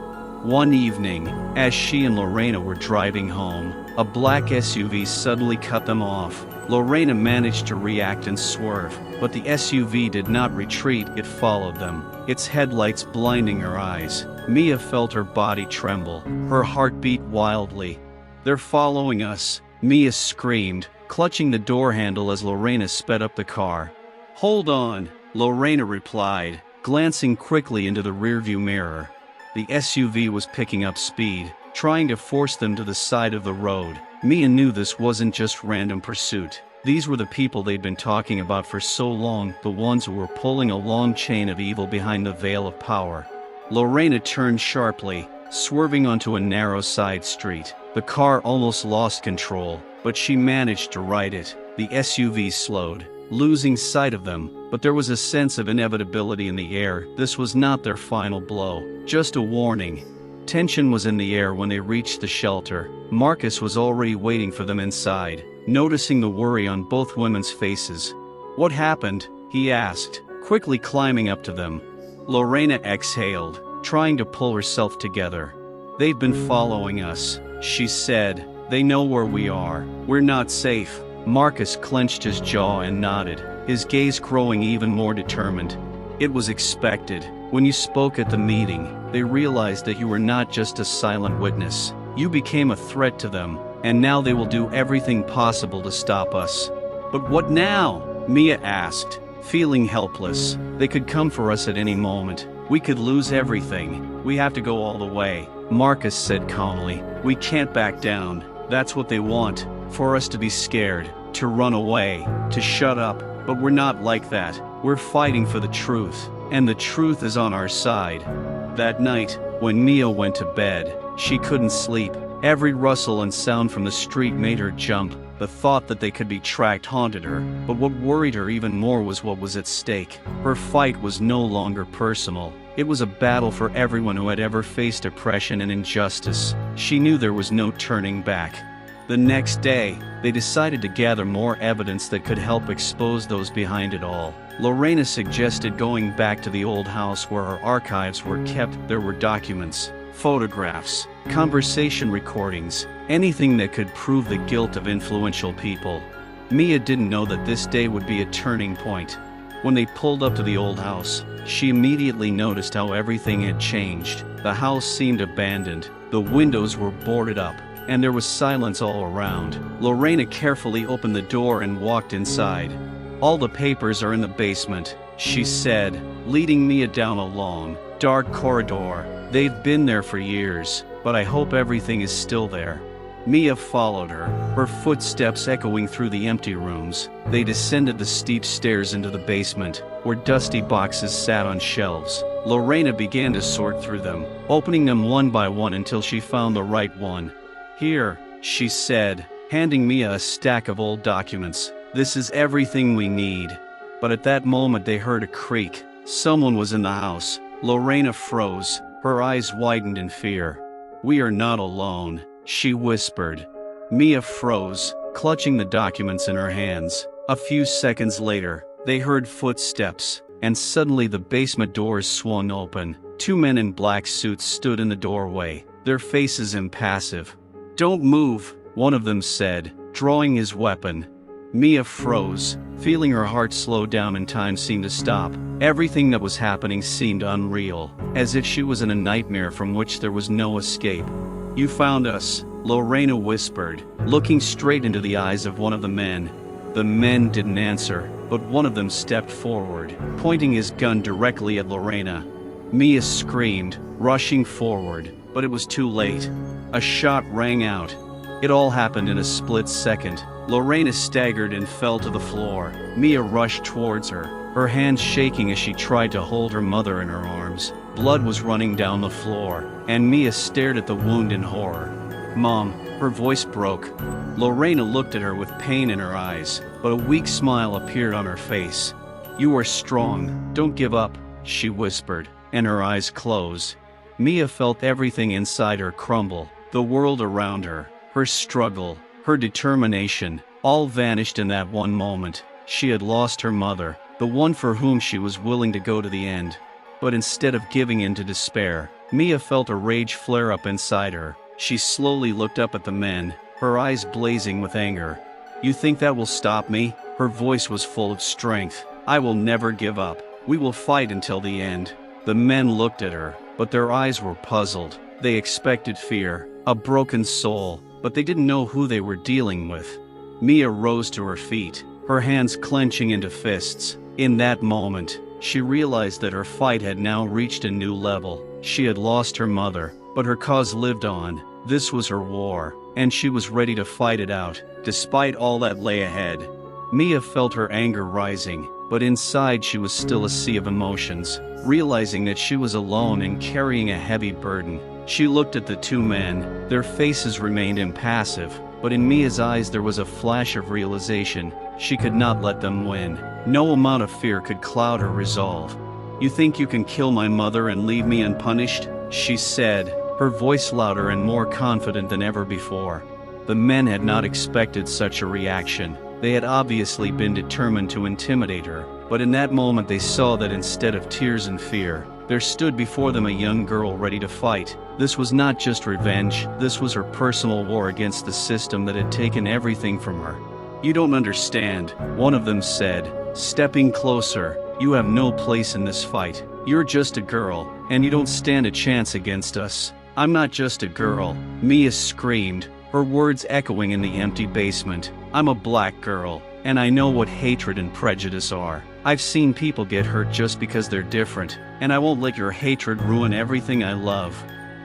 One evening, as she and Lorena were driving home, a black SUV suddenly cut them off. Lorena managed to react and swerve, but the SUV did not retreat, it followed them, its headlights blinding her eyes. Mia felt her body tremble, her heart beat wildly. "They're following us," Mia screamed, clutching the door handle as Lorena sped up the car. "Hold on," Lorena replied, glancing quickly into the rearview mirror. The SUV was picking up speed, trying to force them to the side of the road. Mia knew this wasn't just random pursuit. These were the people they'd been talking about for so long, the ones who were pulling a long chain of evil behind the veil of power. Lorena turned sharply, swerving onto a narrow side street. The car almost lost control, but she managed to right it. The SUV slowed, losing sight of them, but there was a sense of inevitability in the air. This was not their final blow, just a warning. Tension was in the air when they reached the shelter. Marcus was already waiting for them inside, noticing the worry on both women's faces. "What happened?" he asked, quickly climbing up to them. Lorena exhaled, trying to pull herself together. "They've been following us," she said. "They know where we are. We're not safe." Marcus clenched his jaw and nodded, his gaze growing even more determined. "It was expected. When you spoke at the meeting, they realized that you were not just a silent witness. You became a threat to them, and now they will do everything possible to stop us." "But what now?" Mia asked, feeling helpless. "They could come for us at any moment. We could lose everything. We have to go all the way," Marcus said calmly. "We can't back down. That's what they want, for us to be scared, to run away, to shut up. But we're not like that. We're fighting for the truth, and the truth is on our side." That night, when Mia went to bed, she couldn't sleep. Every rustle and sound from the street made her jump. The thought that they could be tracked haunted her, but what worried her even more was what was at stake. Her fight was no longer personal. It was a battle for everyone who had ever faced oppression and injustice. She knew there was no turning back. The next day, they decided to gather more evidence that could help expose those behind it all. Lorena suggested going back to the old house where her archives were kept. There were documents, photographs, conversation recordings, anything that could prove the guilt of influential people. Mia didn't know that this day would be a turning point. When they pulled up to the old house, she immediately noticed how everything had changed. The house seemed abandoned, the windows were boarded up, and there was silence all around. Lorena carefully opened the door and walked inside. "All the papers are in the basement," she said, leading Mia down a long, dark corridor. "They've been there for years, but I hope everything is still there." Mia followed her, her footsteps echoing through the empty rooms. They descended the steep stairs into the basement, where dusty boxes sat on shelves. Lorena began to sort through them, opening them one by one until she found the right one. "Here," she said, handing Mia a stack of old documents. "This is everything we need." But at that moment they heard a creak. Someone was in the house. Lorena froze, her eyes widened in fear. "We are not alone," she whispered. Mia froze, clutching the documents in her hands. A few seconds later, they heard footsteps, and suddenly the basement doors swung open. Two men in black suits stood in the doorway, their faces impassive. "Don't move," one of them said, drawing his weapon. Mia froze, feeling her heart slow down and time seemed to stop. Everything that was happening seemed unreal, as if she was in a nightmare from which there was no escape. "You found us," Lorena whispered, looking straight into the eyes of one of the men. The men didn't answer, but one of them stepped forward, pointing his gun directly at Lorena. Mia screamed, rushing forward, but it was too late. A shot rang out. It all happened in a split second. Lorena staggered and fell to the floor. Mia rushed towards her, her hands shaking as she tried to hold her mother in her arms. Blood was running down the floor, and Mia stared at the wound in horror. "Mom," her voice broke. Lorena looked at her with pain in her eyes, but a weak smile appeared on her face. "You are strong, don't give up," she whispered, and her eyes closed. Mia felt everything inside her crumble, the world around her, her struggle, her determination, all vanished in that one moment. She had lost her mother, the one for whom she was willing to go to the end. But instead of giving in to despair, Mia felt a rage flare up inside her. She slowly looked up at the men, her eyes blazing with anger. "You think that will stop me?" Her voice was full of strength. "I will never give up. We will fight until the end." The men looked at her, but their eyes were puzzled. They expected fear, a broken soul, but they didn't know who they were dealing with. Mia rose to her feet, her hands clenching into fists. In that moment, she realized that her fight had now reached a new level. She had lost her mother, but her cause lived on. This was her war, and she was ready to fight it out, despite all that lay ahead. Mia felt her anger rising, but inside she was still a sea of emotions. Realizing that she was alone and carrying a heavy burden, she looked at the two men. Their faces remained impassive, but in Mia's eyes there was a flash of realization. She could not let them win. No amount of fear could cloud her resolve. "You think you can kill my mother and leave me unpunished?" she said, her voice louder and more confident than ever before. The men had not expected such a reaction. They had obviously been determined to intimidate her, but in that moment they saw that instead of tears and fear, there stood before them a young girl ready to fight. This was not just revenge, this was her personal war against the system that had taken everything from her. "You don't understand," one of them said, stepping closer. "You have no place in this fight. You're just a girl, and you don't stand a chance against us." "I'm not just a girl," Mia screamed, her words echoing in the empty basement. "I'm a black girl, and I know what hatred and prejudice are. I've seen people get hurt just because they're different, and I won't let your hatred ruin everything I love."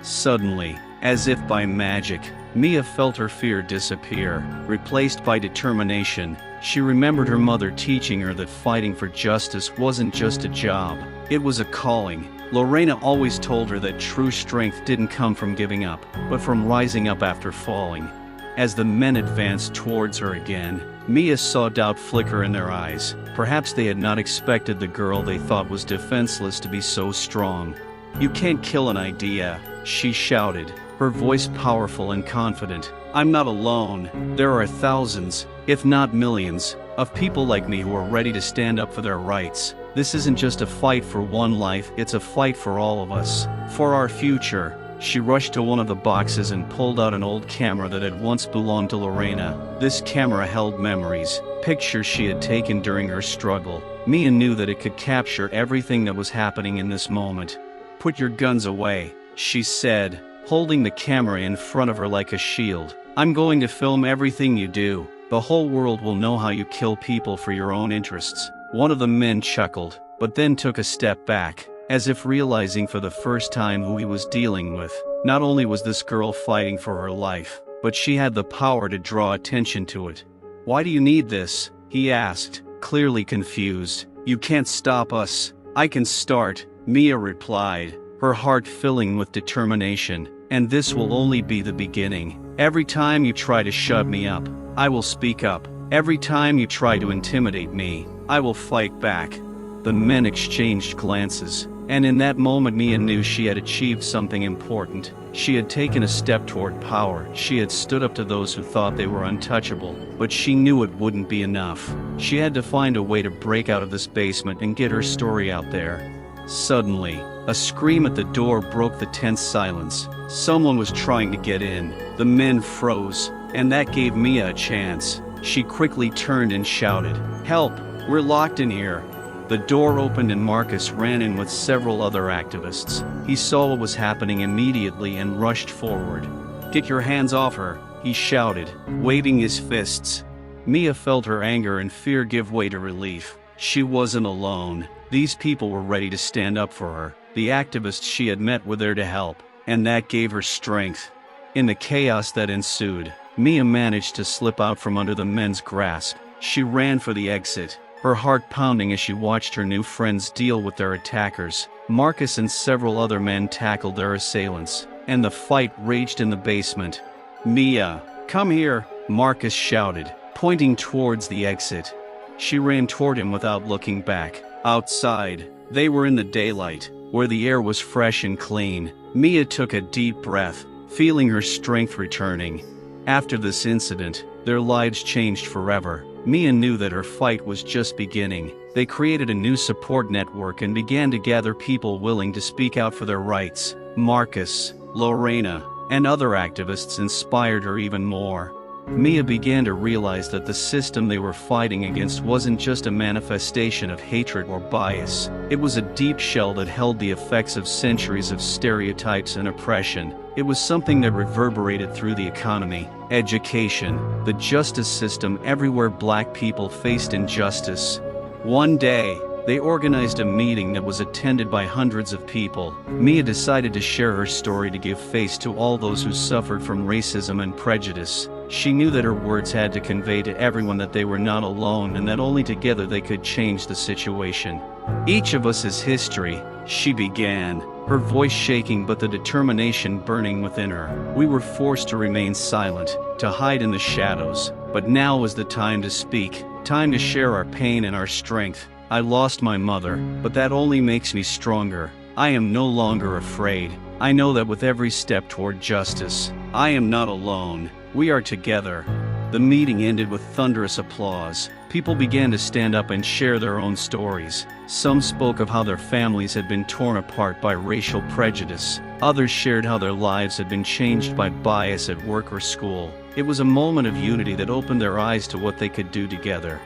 Suddenly, as if by magic, Mia felt her fear disappear, replaced by determination. She remembered her mother teaching her that fighting for justice wasn't just a job, it was a calling. Lorena always told her that true strength didn't come from giving up, but from rising up after falling. As the men advanced towards her again, Mia saw doubt flicker in their eyes. Perhaps they had not expected the girl they thought was defenseless to be so strong. "You can't kill an idea," she shouted, her voice powerful and confident. "I'm not alone. There are thousands, if not millions, of people like me who are ready to stand up for their rights. This isn't just a fight for one life, it's a fight for all of us. For our future." She rushed to one of the boxes and pulled out an old camera that had once belonged to Lorena. This camera held memories, pictures she had taken during her struggle. Mia knew that it could capture everything that was happening in this moment. "Put your guns away," she said, holding the camera in front of her like a shield. "I'm going to film everything you do. The whole world will know how you kill people for your own interests." One of the men chuckled, but then took a step back, as if realizing for the first time who he was dealing with. Not only was this girl fighting for her life, but she had the power to draw attention to it. "Why do you need this?" he asked, clearly confused. "You can't stop us." "I can start," Mia replied, her heart filling with determination. "And this will only be the beginning. Every time you try to shut me up, I will speak up. Every time you try to intimidate me, I will fight back." The men exchanged glances, and in that moment Mia knew she had achieved something important. She had taken a step toward power. She had stood up to those who thought they were untouchable, but she knew it wouldn't be enough. She had to find a way to break out of this basement and get her story out there. Suddenly, a scream at the door broke the tense silence. Someone was trying to get in. The men froze, and that gave Mia a chance. She quickly turned and shouted, "Help! We're locked in here." The door opened and Marcus ran in with several other activists. He saw what was happening immediately and rushed forward. "Get your hands off her," he shouted, waving his fists. Mia felt her anger and fear give way to relief. She wasn't alone. These people were ready to stand up for her. The activists she had met were there to help, and that gave her strength. In the chaos that ensued, Mia managed to slip out from under the men's grasp. She ran for the exit, her heart pounding as she watched her new friends deal with their attackers. Marcus and several other men tackled their assailants, and the fight raged in the basement. "Mia, come here," Marcus shouted, pointing towards the exit. She ran toward him without looking back. Outside, they were in the daylight, where the air was fresh and clean. Mia took a deep breath, feeling her strength returning. After this incident, their lives changed forever. Mia knew that her fight was just beginning. They created a new support network and began to gather people willing to speak out for their rights. Marcus, Lorena, and other activists inspired her even more. Mia began to realize that the system they were fighting against wasn't just a manifestation of hatred or bias. It was a deep shell that held the effects of centuries of stereotypes and oppression. It was something that reverberated through the economy, education, the justice system everywhere Black people faced injustice. One day, they organized a meeting that was attended by hundreds of people. Mia decided to share her story to give face to all those who suffered from racism and prejudice. She knew that her words had to convey to everyone that they were not alone and that only together they could change the situation. "Each of us is history," she began, her voice shaking but the determination burning within her. "We were forced to remain silent, to hide in the shadows. But now is the time to speak, time to share our pain and our strength. I lost my mother, but that only makes me stronger. I am no longer afraid. I know that with every step toward justice, I am not alone. We are together." The meeting ended with thunderous applause. People began to stand up and share their own stories. Some spoke of how their families had been torn apart by racial prejudice. Others shared how their lives had been changed by bias at work or school. It was a moment of unity that opened their eyes to what they could do together.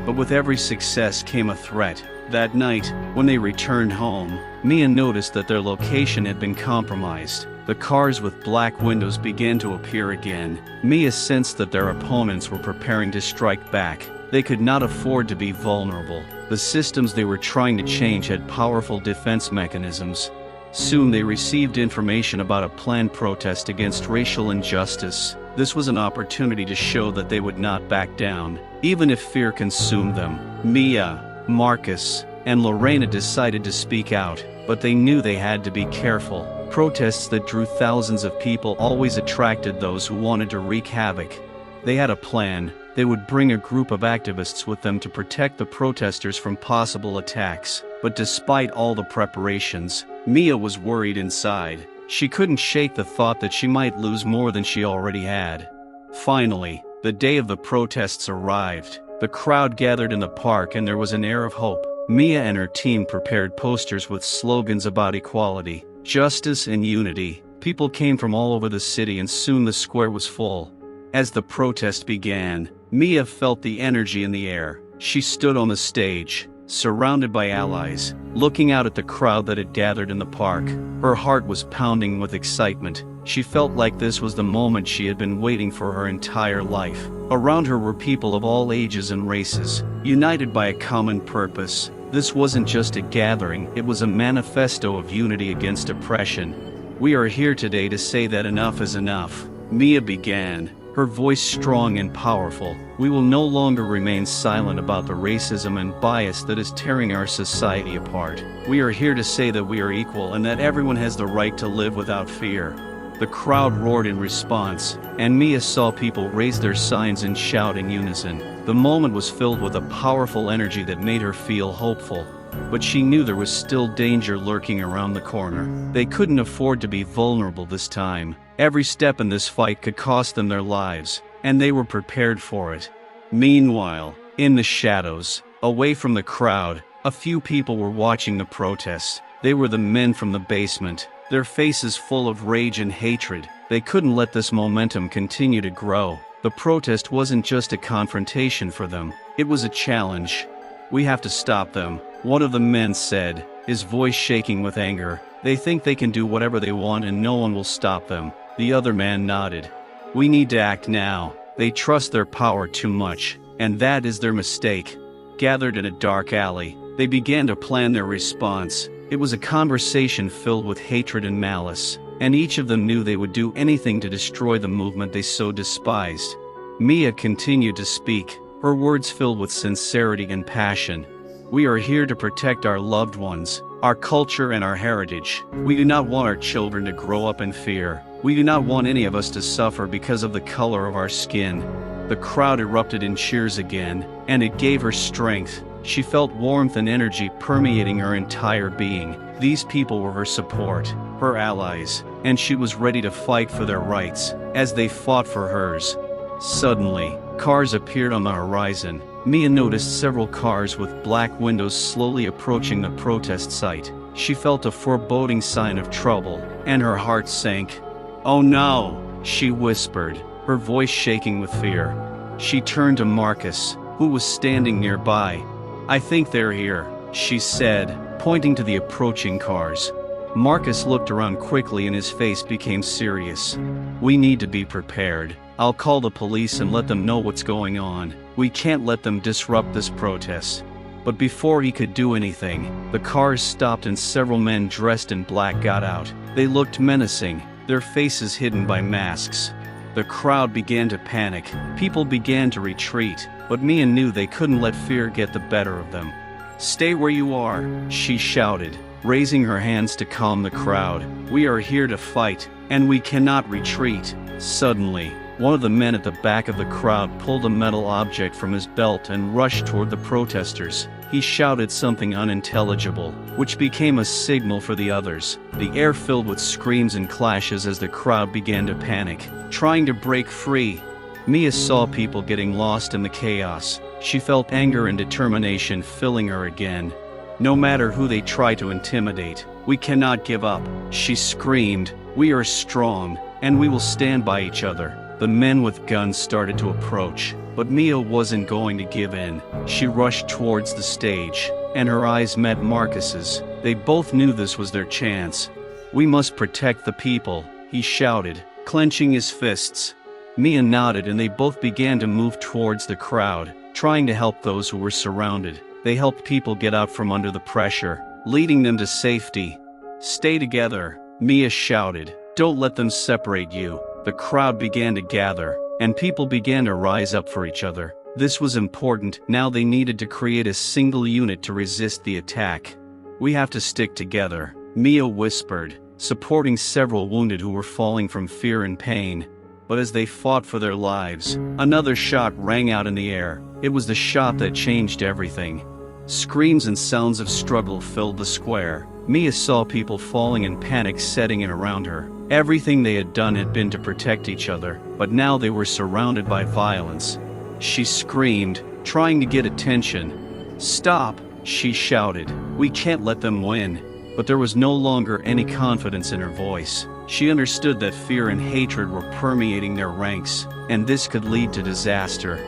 But with every success came a threat. That night, when they returned home, Mia noticed that their location had been compromised. The cars with black windows began to appear again. Mia sensed that their opponents were preparing to strike back. They could not afford to be vulnerable. The systems they were trying to change had powerful defense mechanisms. Soon they received information about a planned protest against racial injustice. This was an opportunity to show that they would not back down, even if fear consumed them. Mia, Marcus, and Lorena decided to speak out, but they knew they had to be careful. Protests that drew thousands of people always attracted those who wanted to wreak havoc. They had a plan. They would bring a group of activists with them to protect the protesters from possible attacks. But despite all the preparations, Mia was worried inside. She couldn't shake the thought that she might lose more than she already had. Finally, the day of the protests arrived. The crowd gathered in the park and there was an air of hope. Mia and her team prepared posters with slogans about equality, justice, and unity. People came from all over the city and soon the square was full. As the protest began, Mia felt the energy in the air. She stood on the stage, surrounded by allies, looking out at the crowd that had gathered in the park. Her heart was pounding with excitement. She felt like this was the moment she had been waiting for her entire life. Around her were people of all ages and races, united by a common purpose. This wasn't just a gathering, it was a manifesto of unity against oppression. "We are here today to say that enough is enough," Mia began, her voice strong and powerful. "We will no longer remain silent about the racism and bias that is tearing our society apart. We are here to say that we are equal and that everyone has the right to live without fear." The crowd roared in response, and Mia saw people raise their signs and shout in unison. The moment was filled with a powerful energy that made her feel hopeful. But she knew there was still danger lurking around the corner. They couldn't afford to be vulnerable this time. Every step in this fight could cost them their lives, and they were prepared for it. Meanwhile, in the shadows, away from the crowd, a few people were watching the protests. They were the men from the basement, their faces full of rage and hatred. They couldn't let this momentum continue to grow. The protest wasn't just a confrontation for them, it was a challenge. "We have to stop them," one of the men said, his voice shaking with anger. "They think they can do whatever they want and no one will stop them." The other man nodded. "We need to act now. They trust their power too much, and that is their mistake." Gathered in a dark alley, they began to plan their response. It was a conversation filled with hatred and malice, and each of them knew they would do anything to destroy the movement they so despised. Mia continued to speak, her words filled with sincerity and passion. "We are here to protect our loved ones, our culture and our heritage. We do not want our children to grow up in fear. We do not want any of us to suffer because of the color of our skin." The crowd erupted in cheers again, and it gave her strength. She felt warmth and energy permeating her entire being. These people were her support, her allies, and she was ready to fight for their rights, as they fought for hers. Suddenly, cars appeared on the horizon. Mia noticed several cars with black windows slowly approaching the protest site. She felt a foreboding sign of trouble, and her heart sank. "Oh no," she whispered, her voice shaking with fear. She turned to Marcus, who was standing nearby. "I think they're here," she said, pointing to the approaching cars. Marcus looked around quickly and his face became serious. "We need to be prepared. I'll call the police and let them know what's going on. We can't let them disrupt this protest." But before he could do anything, the cars stopped and several men dressed in black got out. They looked menacing, their faces hidden by masks. The crowd began to panic. People began to retreat, but Mia knew they couldn't let fear get the better of them. "Stay where you are," she shouted, raising her hands to calm the crowd. "We are here to fight, and we cannot retreat." Suddenly, one of the men at the back of the crowd pulled a metal object from his belt and rushed toward the protesters. He shouted something unintelligible, which became a signal for the others. The air filled with screams and clashes as the crowd began to panic, trying to break free. Mia saw people getting lost in the chaos. She felt anger and determination filling her again. No matter who they try to intimidate, we cannot give up, she screamed. We are strong, and we will stand by each other. The men with guns started to approach, but Mia wasn't going to give in. She rushed towards the stage, and her eyes met Marcus's. They both knew this was their chance. "We must protect the people," he shouted, clenching his fists. Mia nodded and they both began to move towards the crowd, trying to help those who were surrounded. They helped people get out from under the pressure, leading them to safety. "Stay together," Mia shouted. "Don't let them separate you." The crowd began to gather, and people began to rise up for each other. This was important. Now they needed to create a single unit to resist the attack. "We have to stick together," Mia whispered, supporting several wounded who were falling from fear and pain. But as they fought for their lives, another shot rang out in the air. It was the shot that changed everything. Screams and sounds of struggle filled the square. Mia saw people falling and panic setting in around her. Everything they had done had been to protect each other, but now they were surrounded by violence. She screamed, trying to get attention. "Stop," she shouted. "We can't let them win." But there was no longer any confidence in her voice. She understood that fear and hatred were permeating their ranks, and this could lead to disaster.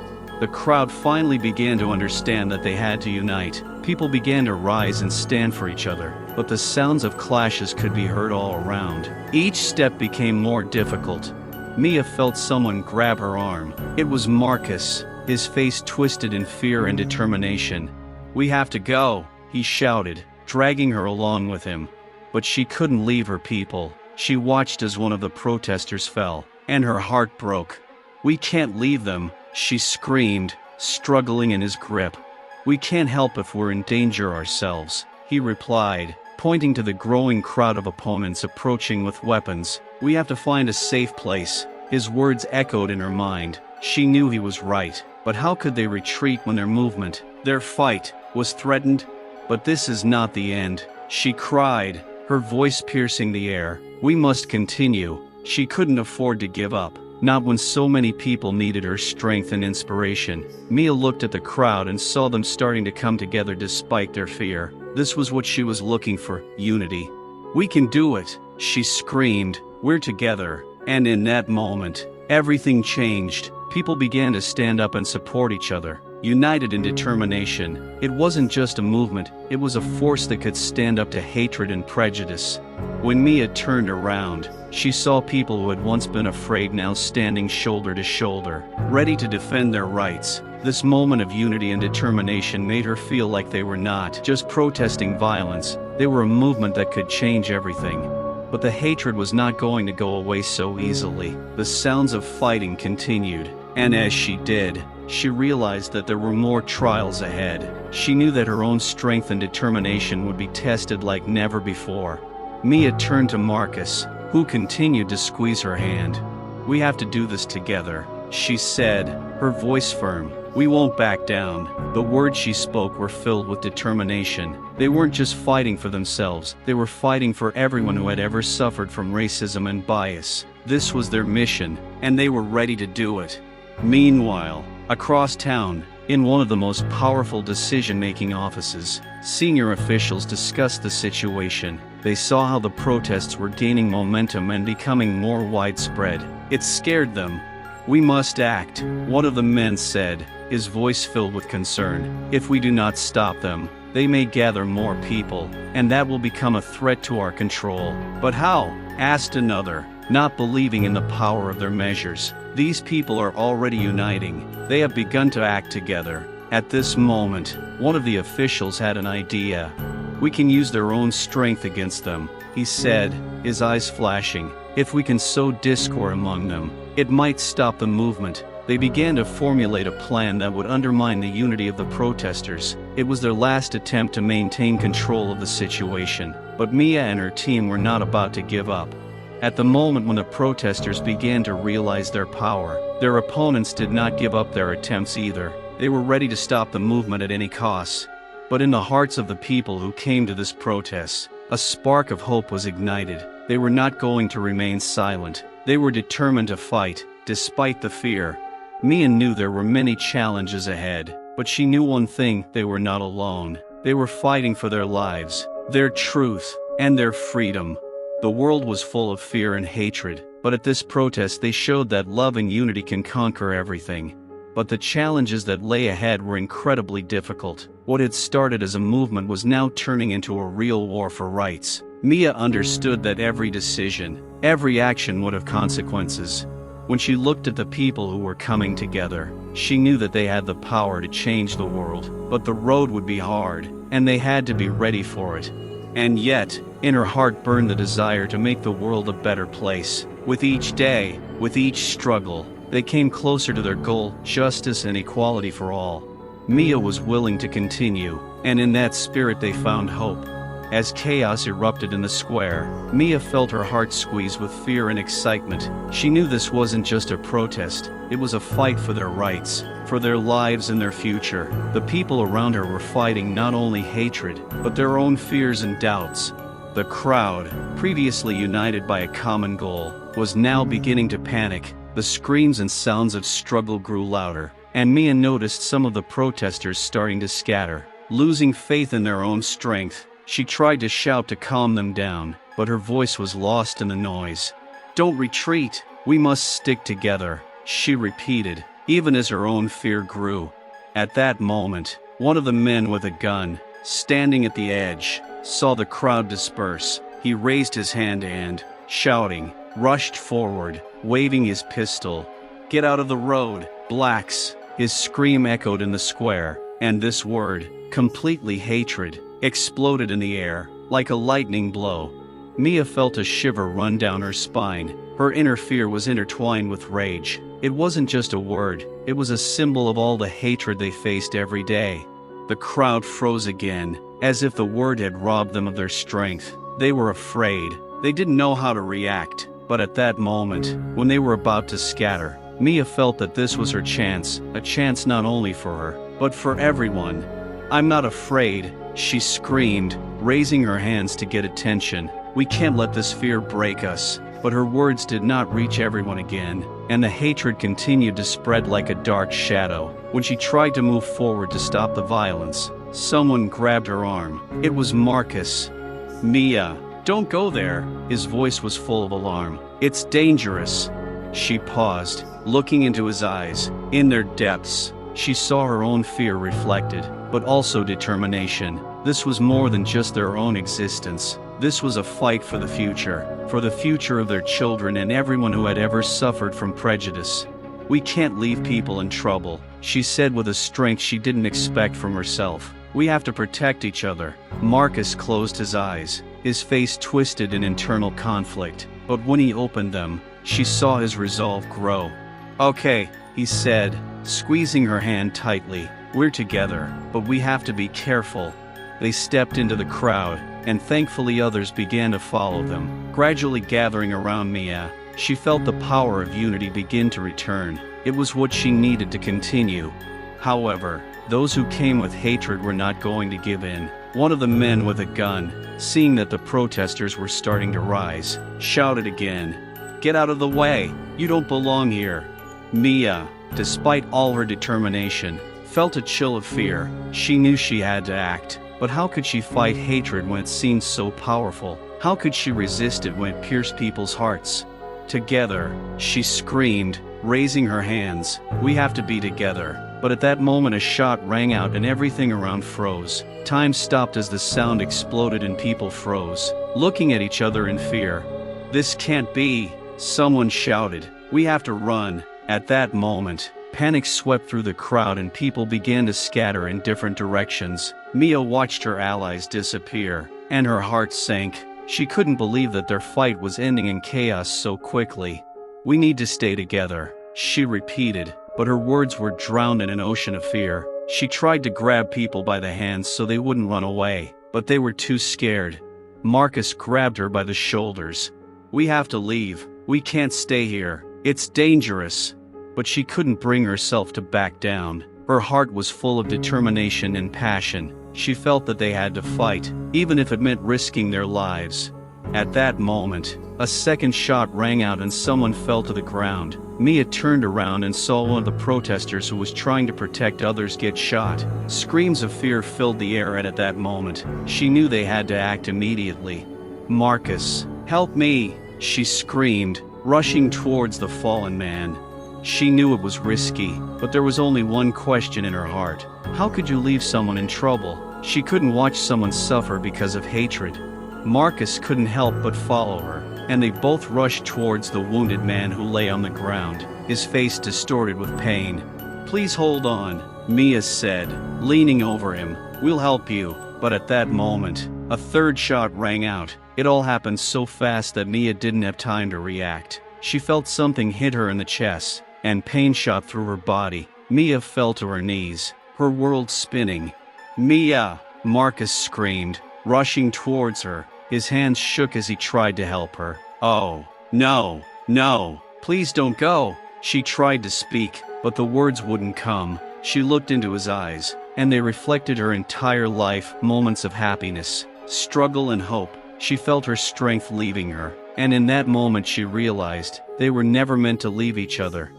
The crowd finally began to understand that they had to unite. People began to rise and stand for each other, but the sounds of clashes could be heard all around. Each step became more difficult. Mia felt someone grab her arm. It was Marcus, his face twisted in fear and determination. "We have to go," he shouted, dragging her along with him. But she couldn't leave her people. She watched as one of the protesters fell, and her heart broke. "We can't leave them," she screamed, struggling in his grip. "We can't help if we're in danger ourselves," he replied, pointing to the growing crowd of opponents approaching with weapons. "We have to find a safe place." His words echoed in her mind. She knew he was right, but how could they retreat when their movement, their fight, was threatened? "But this is not the end," she cried, her voice piercing the air. "We must continue." She couldn't afford to give up, not when so many people needed her strength and inspiration. Mia looked at the crowd and saw them starting to come together despite their fear. This was what she was looking for, unity. "We can do it," she screamed. "We're together." And in that moment, everything changed. People began to stand up and support each other, united in determination. It wasn't just a movement, it was a force that could stand up to hatred and prejudice. When Mia turned around, she saw people who had once been afraid now standing shoulder to shoulder, ready to defend their rights. This moment of unity and determination made her feel like they were not just protesting violence, they were a movement that could change everything. But the hatred was not going to go away so easily. The sounds of fighting continued, and as she did, she realized that there were more trials ahead. She knew that her own strength and determination would be tested like never before. Mia turned to Marcus, who continued to squeeze her hand. "We have to do this together," she said, her voice firm. "We won't back down." The words she spoke were filled with determination. They weren't just fighting for themselves, they were fighting for everyone who had ever suffered from racism and bias. This was their mission, and they were ready to do it. Meanwhile, across town, In one of the most powerful decision-making offices, senior officials discussed the situation. They saw how the protests were gaining momentum and becoming more widespread. It scared them. "We must act," one of the men said, his voice filled with concern. "If we do not stop them, they may gather more people, and that will become a threat to our control." "But how?" asked another, not believing in the power of their measures. "These people are already uniting. They have begun to act together." At this moment, one of the officials had an idea. "We can use their own strength against them," he said, his eyes flashing. "If we can sow discord among them, it might stop the movement." They began to formulate a plan that would undermine the unity of the protesters. It was their last attempt to maintain control of the situation, but Mia and her team were not about to give up. At the moment when the protesters began to realize their power, their opponents did not give up their attempts either. They were ready to stop the movement at any cost. But in the hearts of the people who came to this protest, a spark of hope was ignited. They were not going to remain silent. They were determined to fight, despite the fear. Mia knew there were many challenges ahead, but she knew one thing: they were not alone. They were fighting for their lives, their truth, and their freedom. The world was full of fear and hatred, but at this protest they showed that love and unity can conquer everything. But the challenges that lay ahead were incredibly difficult. What had started as a movement was now turning into a real war for rights. Mia understood that every decision, every action would have consequences. When she looked at the people who were coming together, she knew that they had the power to change the world, but the road would be hard, and they had to be ready for it. And yet, in her heart burned the desire to make the world a better place. With each day, with each struggle, they came closer to their goal: justice and equality for all. Mia was willing to continue, and in that spirit they found hope. As chaos erupted in the square, Mia felt her heart squeeze with fear and excitement. She knew this wasn't just a protest, it was a fight for their rights, for their lives and their future. The people around her were fighting not only hatred, but their own fears and doubts. The crowd, previously united by a common goal, was now beginning to panic. The screams and sounds of struggle grew louder, and Mia noticed some of the protesters starting to scatter, losing faith in their own strength. She tried to shout to calm them down, but her voice was lost in the noise. "Don't retreat, we must stick together," she repeated, even as her own fear grew. At that moment, one of the men with a gun, standing at the edge, saw the crowd disperse. He raised his hand and, shouting, rushed forward, waving his pistol. "Get out of the road, blacks!" His scream echoed in the square, and this word, completely hatred, exploded in the air, like a lightning blow. Mia felt a shiver run down her spine. Her inner fear was intertwined with rage. It wasn't just a word, it was a symbol of all the hatred they faced every day. The crowd froze again, as if the word had robbed them of their strength. They were afraid. They didn't know how to react. But at that moment, when they were about to scatter, Mia felt that this was her chance, a chance not only for her, but for everyone. "I'm not afraid," she screamed, raising her hands to get attention. "We can't let this fear break us." But her words did not reach everyone again, and the hatred continued to spread like a dark shadow. When she tried to move forward to stop the violence, someone grabbed her arm. It was Marcus. "Mia, don't go there." His voice was full of alarm. "It's dangerous." She paused, looking into his eyes. In their depths, she saw her own fear reflected, but also determination. This was more than just their own existence. This was a fight for the future of their children and everyone who had ever suffered from prejudice. "We can't leave people in trouble," she said with a strength she didn't expect from herself. "We have to protect each other." Marcus closed his eyes, his face twisted in internal conflict, but when he opened them, she saw his resolve grow. "Okay," he said, squeezing her hand tightly. "We're together, but we have to be careful." They stepped into the crowd, and thankfully others began to follow them. Gradually gathering around Mia, she felt the power of unity begin to return. It was what she needed to continue. However, those who came with hatred were not going to give in. One of the men with a gun, seeing that the protesters were starting to rise, shouted again, "Get out of the way! You don't belong here!" Mia, despite all her determination, felt a chill of fear. She knew she had to act, but how could she fight hatred when it seemed so powerful? How could she resist it when it pierced people's hearts? Together, she screamed, raising her hands. We have to be together. But at that moment a shot rang out and everything around froze. Time stopped as the sound exploded and people froze, looking at each other in fear. This can't be, someone shouted. We have to run. At that moment, panic swept through the crowd and people began to scatter in different directions. Mia watched her allies disappear, and her heart sank. She couldn't believe that their fight was ending in chaos so quickly. We need to stay together, she repeated, but her words were drowned in an ocean of fear. She tried to grab people by the hands so they wouldn't run away, but they were too scared. Marcus grabbed her by the shoulders. We have to leave. We can't stay here. It's dangerous. But she couldn't bring herself to back down. Her heart was full of determination and passion. She felt that they had to fight, even if it meant risking their lives. At that moment, a second shot rang out and someone fell to the ground. Mia turned around and saw one of the protesters who was trying to protect others get shot. Screams of fear filled the air, and at that moment, she knew they had to act immediately. Marcus, help me, she screamed, rushing towards the fallen man. She knew it was risky, but there was only one question in her heart. How could you leave someone in trouble? She couldn't watch someone suffer because of hatred. Marcus couldn't help but follow her, and they both rushed towards the wounded man who lay on the ground, his face distorted with pain. Please hold on, Mia said, leaning over him. We'll help you. But at that moment, a third shot rang out. It all happened so fast that Mia didn't have time to react. She felt something hit her in the chest, and pain shot through her body. Mia fell to her knees, her world spinning. Mia! Marcus screamed, rushing towards her. His hands shook as he tried to help her. Oh, no, no, please don't go. She tried to speak, but the words wouldn't come. She looked into his eyes, and they reflected her entire life, moments of happiness, struggle and hope. She felt her strength leaving her, and in that moment she realized they were never meant to leave each other.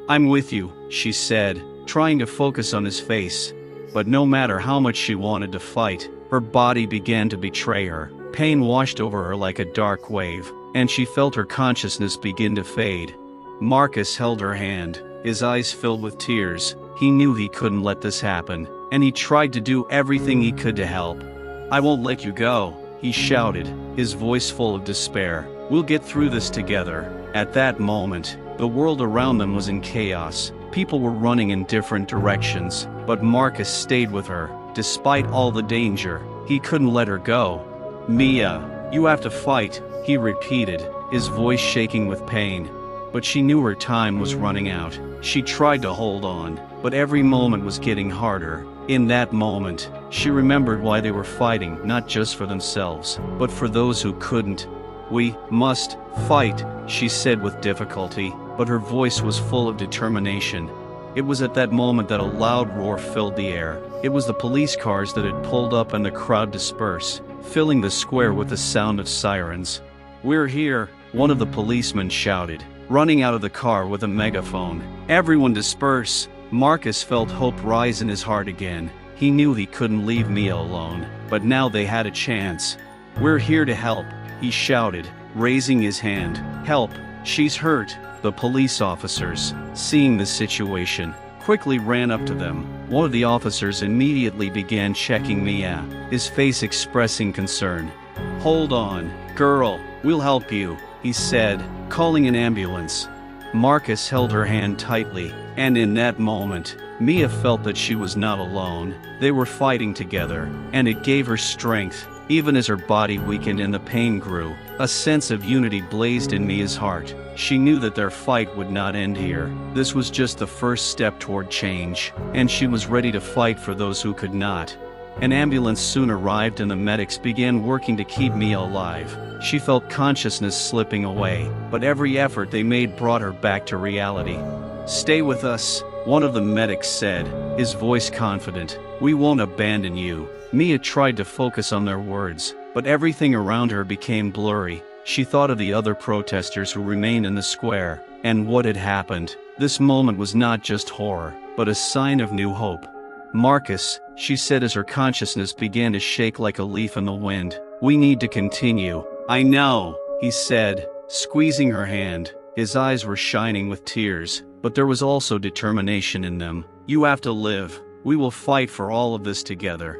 I'm with you, she said, trying to focus on his face. But no matter how much she wanted to fight, her body began to betray her. Pain washed over her like a dark wave, and she felt her consciousness begin to fade. Marcus held her hand, his eyes filled with tears. He knew he couldn't let this happen, and he tried to do everything he could to help. I won't let you go, he shouted, his voice full of despair. We'll get through this together. At that moment, the world around them was in chaos. People were running in different directions, but Marcus stayed with her. Despite all the danger, he couldn't let her go. Mia, you have to fight, he repeated, his voice shaking with pain. But she knew her time was running out. She tried to hold on, but every moment was getting harder. In that moment, she remembered why they were fighting, not just for themselves, but for those who couldn't. We must fight, she said with difficulty, but her voice was full of determination. It was at that moment that a loud roar filled the air. It was the police cars that had pulled up and the crowd dispersed, filling the square with the sound of sirens. We're here, one of the policemen shouted, running out of the car with a megaphone. Everyone disperse. Marcus felt hope rise in his heart again. He knew he couldn't leave Mia alone, but now they had a chance. We're here to help, he shouted, raising his hand. Help, she's hurt. The police officers, seeing the situation, quickly ran up to them. One of the officers immediately began checking Mia, his face expressing concern. Hold on, girl, we'll help you, he said, calling an ambulance. Marcus held her hand tightly, and in that moment, Mia felt that she was not alone. They were fighting together, and it gave her strength. Even as her body weakened and the pain grew, a sense of unity blazed in Mia's heart. She knew that their fight would not end here. This was just the first step toward change, and she was ready to fight for those who could not. An ambulance soon arrived and the medics began working to keep Mia alive. She felt consciousness slipping away, but every effort they made brought her back to reality. Stay with us, one of the medics said, his voice confident. We won't abandon you. Mia tried to focus on their words, but everything around her became blurry. She thought of the other protesters who remained in the square. And what had happened? This moment was not just horror, but a sign of new hope. "Marcus," she said as her consciousness began to shake like a leaf in the wind, "we need to continue." "I know," he said, squeezing her hand. His eyes were shining with tears, but there was also determination in them. "You have to live. We will fight for all of this together."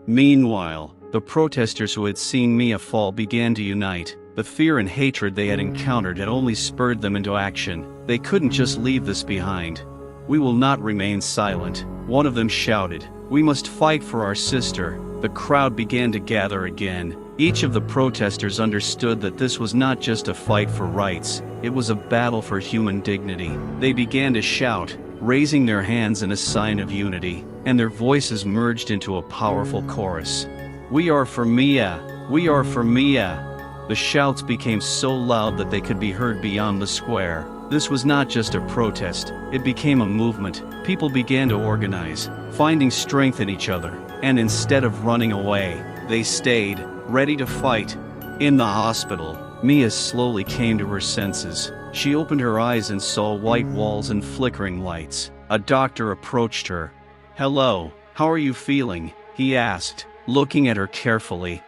Meanwhile, the protesters who had seen Mia fall began to unite. The fear and hatred they had encountered had only spurred them into action. They couldn't just leave this behind. "We will not remain silent," one of them shouted. "We must fight for our sister." The crowd began to gather again. Each of the protesters understood that this was not just a fight for rights, it was a battle for human dignity. They began to shout, raising their hands in a sign of unity, and their voices merged into a powerful chorus. "We are for Mia! We are for Mia!" The shouts became so loud that they could be heard beyond the square. This was not just a protest, it became a movement. People began to organize, finding strength in each other, and instead of running away, they stayed, ready to fight. In the hospital, Mia slowly came to her senses. She opened her eyes and saw white walls and flickering lights. A doctor approached her. "Hello, how are you feeling?" he asked, looking at her carefully.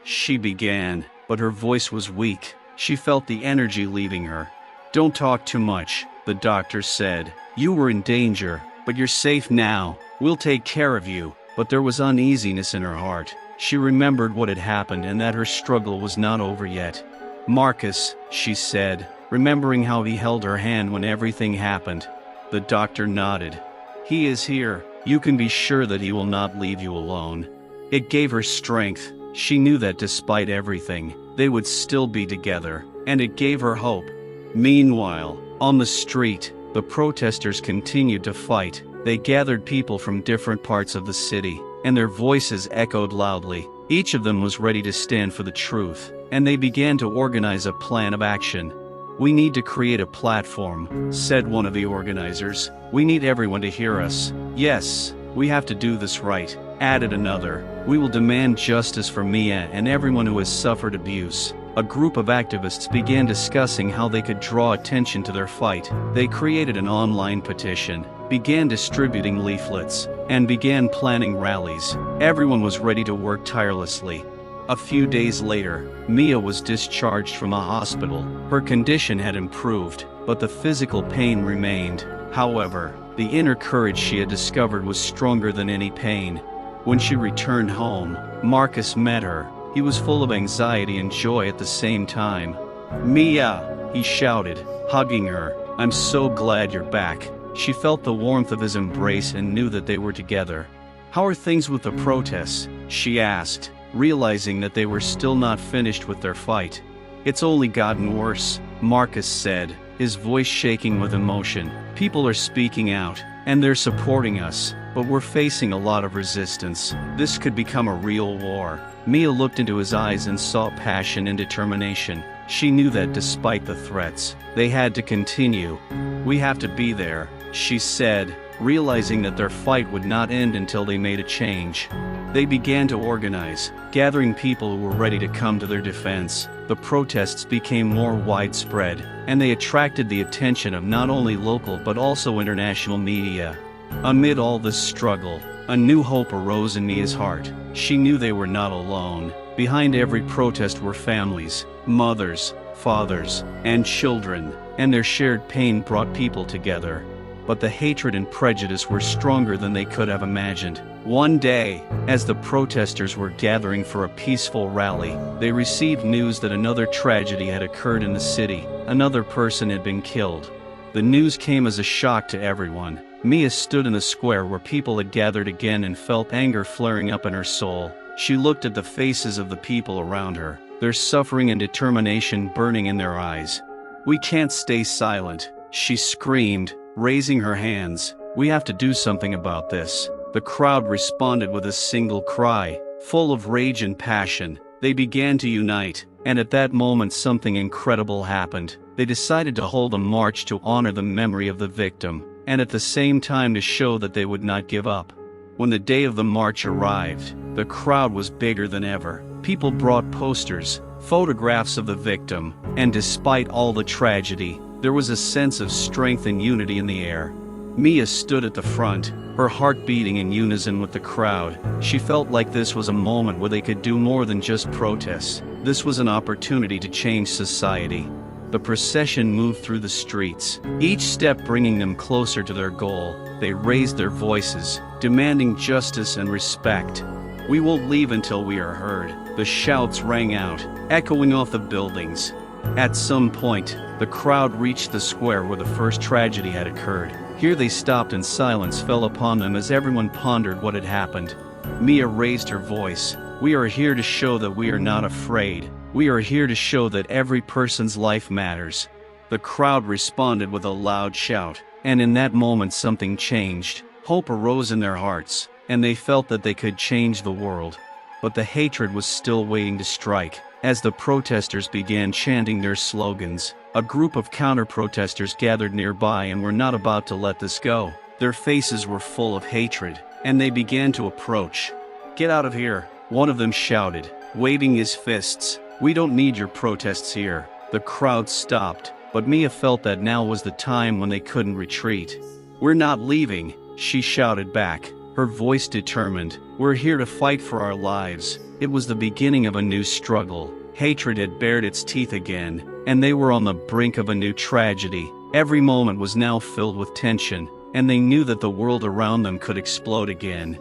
She began, but her voice was weak. She felt the energy leaving her. "Don't talk too much," the doctor said. "You were in danger, but you're safe now. We'll take care of you." But there was uneasiness in her heart. She remembered what had happened and that her struggle was not over yet. "Marcus," she said, remembering how he held her hand when everything happened. The doctor nodded. "He is here. You can be sure that he will not leave you alone." It gave her strength. She knew that despite everything, they would still be together, and it gave her hope. Meanwhile, on the street, the protesters continued to fight. They gathered people from different parts of the city, and their voices echoed loudly. Each of them was ready to stand for the truth, and they began to organize a plan of action. "We need to create a platform," said one of the organizers. "We need everyone to hear us." "Yes, we have to do this right," added another. "We will demand justice for Mia and everyone who has suffered abuse." A group of activists began discussing how they could draw attention to their fight. They created an online petition, began distributing leaflets, and began planning rallies. Everyone was ready to work tirelessly. A few days later, Mia was discharged from a hospital. Her condition had improved, but the physical pain remained. However, the inner courage she had discovered was stronger than any pain. When she returned home, Marcus met her. He was full of anxiety and joy at the same time. "Mia!" he shouted, hugging her. "I'm so glad you're back." She felt the warmth of his embrace and knew that they were together. "How are things with the protests?" she asked, realizing that they were still not finished with their fight. "It's only gotten worse," Marcus said, his voice shaking with emotion. "People are speaking out, and they're supporting us, but we're facing a lot of resistance. This could become a real war." Mia looked into his eyes and saw passion and determination. She knew that despite the threats, they had to continue. "We have to be there," she said, realizing that their fight would not end until they made a change. They began to organize, gathering people who were ready to come to their defense. The protests became more widespread, and they attracted the attention of not only local but also international media. Amid all this struggle, a new hope arose in Mia's heart. She knew they were not alone. Behind every protest were families, mothers, fathers, and children, and their shared pain brought people together. But the hatred and prejudice were stronger than they could have imagined. One day, as the protesters were gathering for a peaceful rally, they received news that another tragedy had occurred in the city. Another person had been killed. The news came as a shock to everyone. Mia stood in the square where people had gathered again and felt anger flaring up in her soul. She looked at the faces of the people around her, their suffering and determination burning in their eyes. "We can't stay silent," she screamed, raising her hands. "We have to do something about this." The crowd responded with a single cry, full of rage and passion. They began to unite, and at that moment something incredible happened. They decided to hold a march to honor the memory of the victim, and at the same time to show that they would not give up. When the day of the march arrived, the crowd was bigger than ever. People brought posters, photographs of the victim, and despite all the tragedy, There was a sense of strength and unity in the air. Mia stood at the front, her heart beating in unison with the crowd. She felt like this was a moment where they could do more than just protest. This was an opportunity to change society. The procession moved through the streets, each step bringing them closer to their goal. They raised their voices, demanding justice and respect. "We won't leave until we are heard," the shouts rang out, echoing off the buildings. At some point, the crowd reached the square where the first tragedy had occurred. Here they stopped and silence fell upon them as everyone pondered what had happened. Mia raised her voice. "We are here to show that we are not afraid. We are here to show that every person's life matters." The crowd responded with a loud shout, and in that moment something changed. Hope arose in their hearts, and they felt that they could change the world. But the hatred was still waiting to strike. As the protesters began chanting their slogans, a group of counter-protesters gathered nearby and were not about to let this go. Their faces were full of hatred, and they began to approach. "Get out of here," one of them shouted, waving his fists. "We don't need your protests here." The crowd stopped, but Mia felt that now was the time when they couldn't retreat. "We're not leaving," she shouted back, her voice determined. "We're here to fight for our lives." It was the beginning of a new struggle. Hatred had bared its teeth again, and they were on the brink of a new tragedy. Every moment was now filled with tension, and they knew that the world around them could explode again.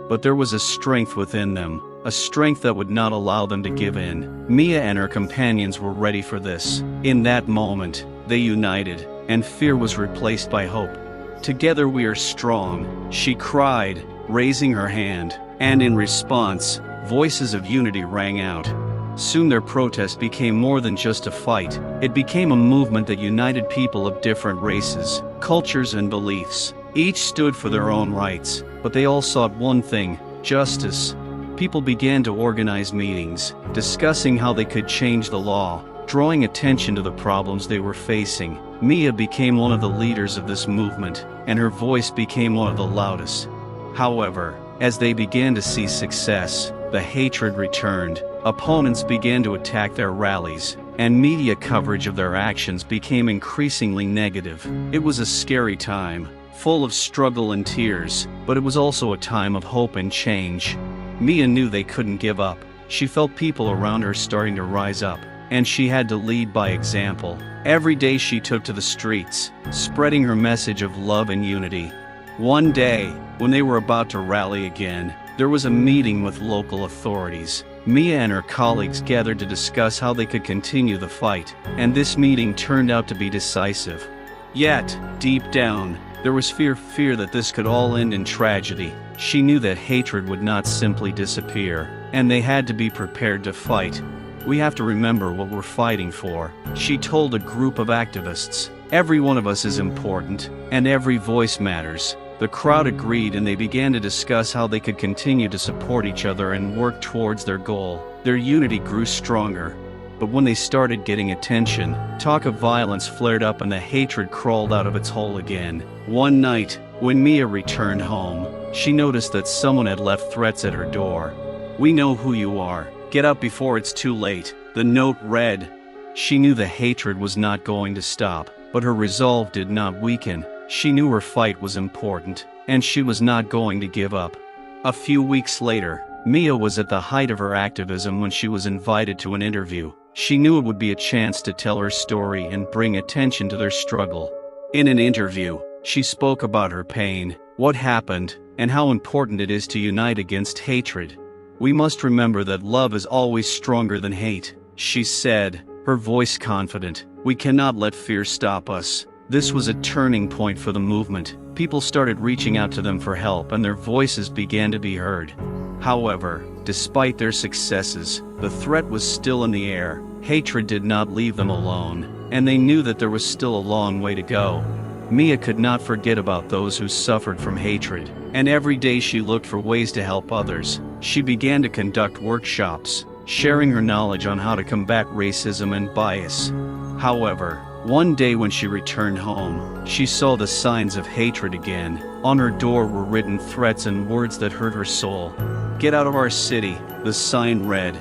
But there was a strength within them, a strength that would not allow them to give in. Mia and her companions were ready for this. In that moment, they united, and fear was replaced by hope. "Together we are strong," she cried, raising her hand, and in response, voices of unity rang out. Soon their protest became more than just a fight. It became a movement that united people of different races, cultures, and beliefs. Each stood for their own rights, but they all sought one thing: justice. People began to organize meetings, discussing how they could change the law, drawing attention to the problems they were facing. Mia became one of the leaders of this movement, and her voice became one of the loudest. However, as they began to see success, the hatred returned. Opponents began to attack their rallies, and media coverage of their actions became increasingly negative. It was a scary time, full of struggle and tears, but it was also a time of hope and change. Mia knew they couldn't give up. She felt people around her starting to rise up, and she had to lead by example. Every day she took to the streets, spreading her message of love and unity. One day, when they were about to rally again, there was a meeting with local authorities. Mia and her colleagues gathered to discuss how they could continue the fight, and this meeting turned out to be decisive. Yet, deep down, there was fear that this could all end in tragedy. She knew that hatred would not simply disappear, and they had to be prepared to fight. "We have to remember what we're fighting for," she told a group of activists. "Every one of us is important, and every voice matters." The crowd agreed, and they began to discuss how they could continue to support each other and work towards their goal. Their unity grew stronger. But when they started getting attention, talk of violence flared up and the hatred crawled out of its hole again. One night, when Mia returned home, she noticed that someone had left threats at her door. "We know who you are. Get out before it's too late," the note read. She knew the hatred was not going to stop, but her resolve did not weaken. She knew her fight was important, and she was not going to give up. A few weeks later, Mia was at the height of her activism when she was invited to an interview. She knew it would be a chance to tell her story and bring attention to their struggle. In an interview, she spoke about her pain, what happened, and how important it is to unite against hatred. "We must remember that love is always stronger than hate," she said, her voice confident. "We cannot let fear stop us." This was a turning point for the movement. People started reaching out to them for help, and their voices began to be heard. However, despite their successes, the threat was still in the air. Hatred did not leave them alone, and they knew that there was still a long way to go. Mia could not forget about those who suffered from hatred, and every day she looked for ways to help others. She began to conduct workshops, sharing her knowledge on how to combat racism and bias. However, one day when she returned home, she saw the signs of hatred again. On her door were written threats and words that hurt her soul. "Get out of our city," the sign read.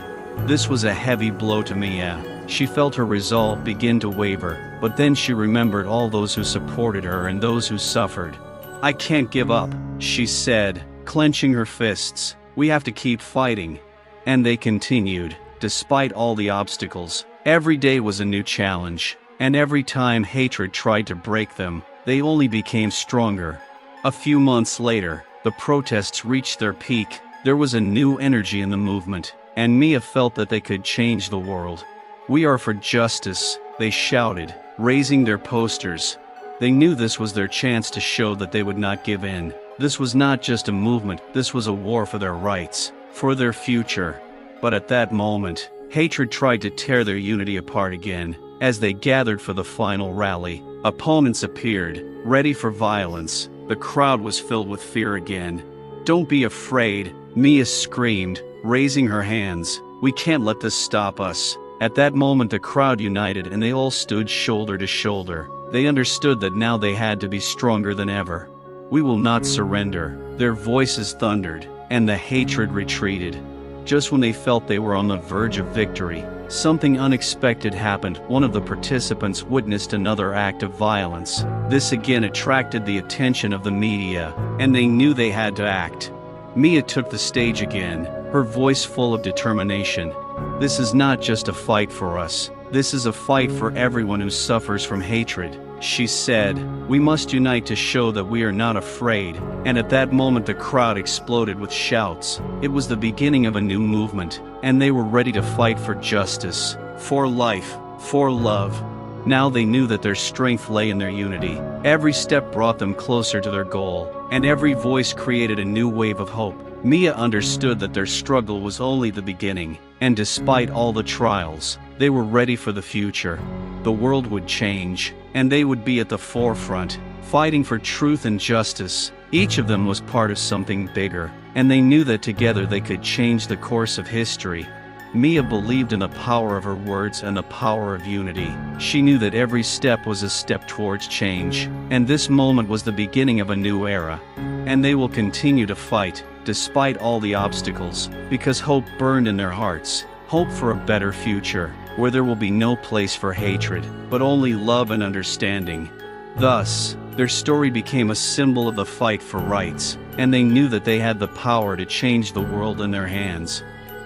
This was a heavy blow to Mia. She felt her resolve begin to waver, but then she remembered all those who supported her and those who suffered. "I can't give up," she said, clenching her fists. "We have to keep fighting." And they continued, despite all the obstacles. Every day was a new challenge, and every time hatred tried to break them, they only became stronger. A few months later, the protests reached their peak. There was a new energy in the movement, and Mia felt that they could change the world. "We are for justice," they shouted, raising their posters. They knew this was their chance to show that they would not give in. This was not just a movement, this was a war for their rights, for their future. But at that moment, hatred tried to tear their unity apart again. As they gathered for the final rally, opponents appeared, ready for violence. The crowd was filled with fear again. "Don't be afraid," Mia screamed, raising her hands. "We can't let this stop us." At that moment the crowd united and they all stood shoulder to shoulder. They understood that now they had to be stronger than ever. "We will not surrender." Their voices thundered, and the hatred retreated. Just when they felt they were on the verge of victory, something unexpected happened. One of the participants witnessed another act of violence. This again attracted the attention of the media, and they knew they had to act. Mia took the stage again, her voice full of determination. "This is not just a fight for us. This is a fight for everyone who suffers from hatred," she said. "We must unite to show that we are not afraid." And at that moment the crowd exploded with shouts. It was the beginning of a new movement, and they were ready to fight for justice, for life, for love. Now they knew that their strength lay in their unity. Every step brought them closer to their goal, and every voice created a new wave of hope. Mia understood that their struggle was only the beginning, and despite all the trials, they were ready for the future. The world would change, and they would be at the forefront, fighting for truth and justice. Each of them was part of something bigger, and they knew that together they could change the course of history. Mia believed in the power of her words and the power of unity. She knew that every step was a step towards change, and this moment was the beginning of a new era. And they will continue to fight, despite all the obstacles, because hope burned in their hearts. Hope for a better future, where there will be no place for hatred, but only love and understanding. Thus, their story became a symbol of the fight for rights, and they knew that they had the power to change the world in their hands.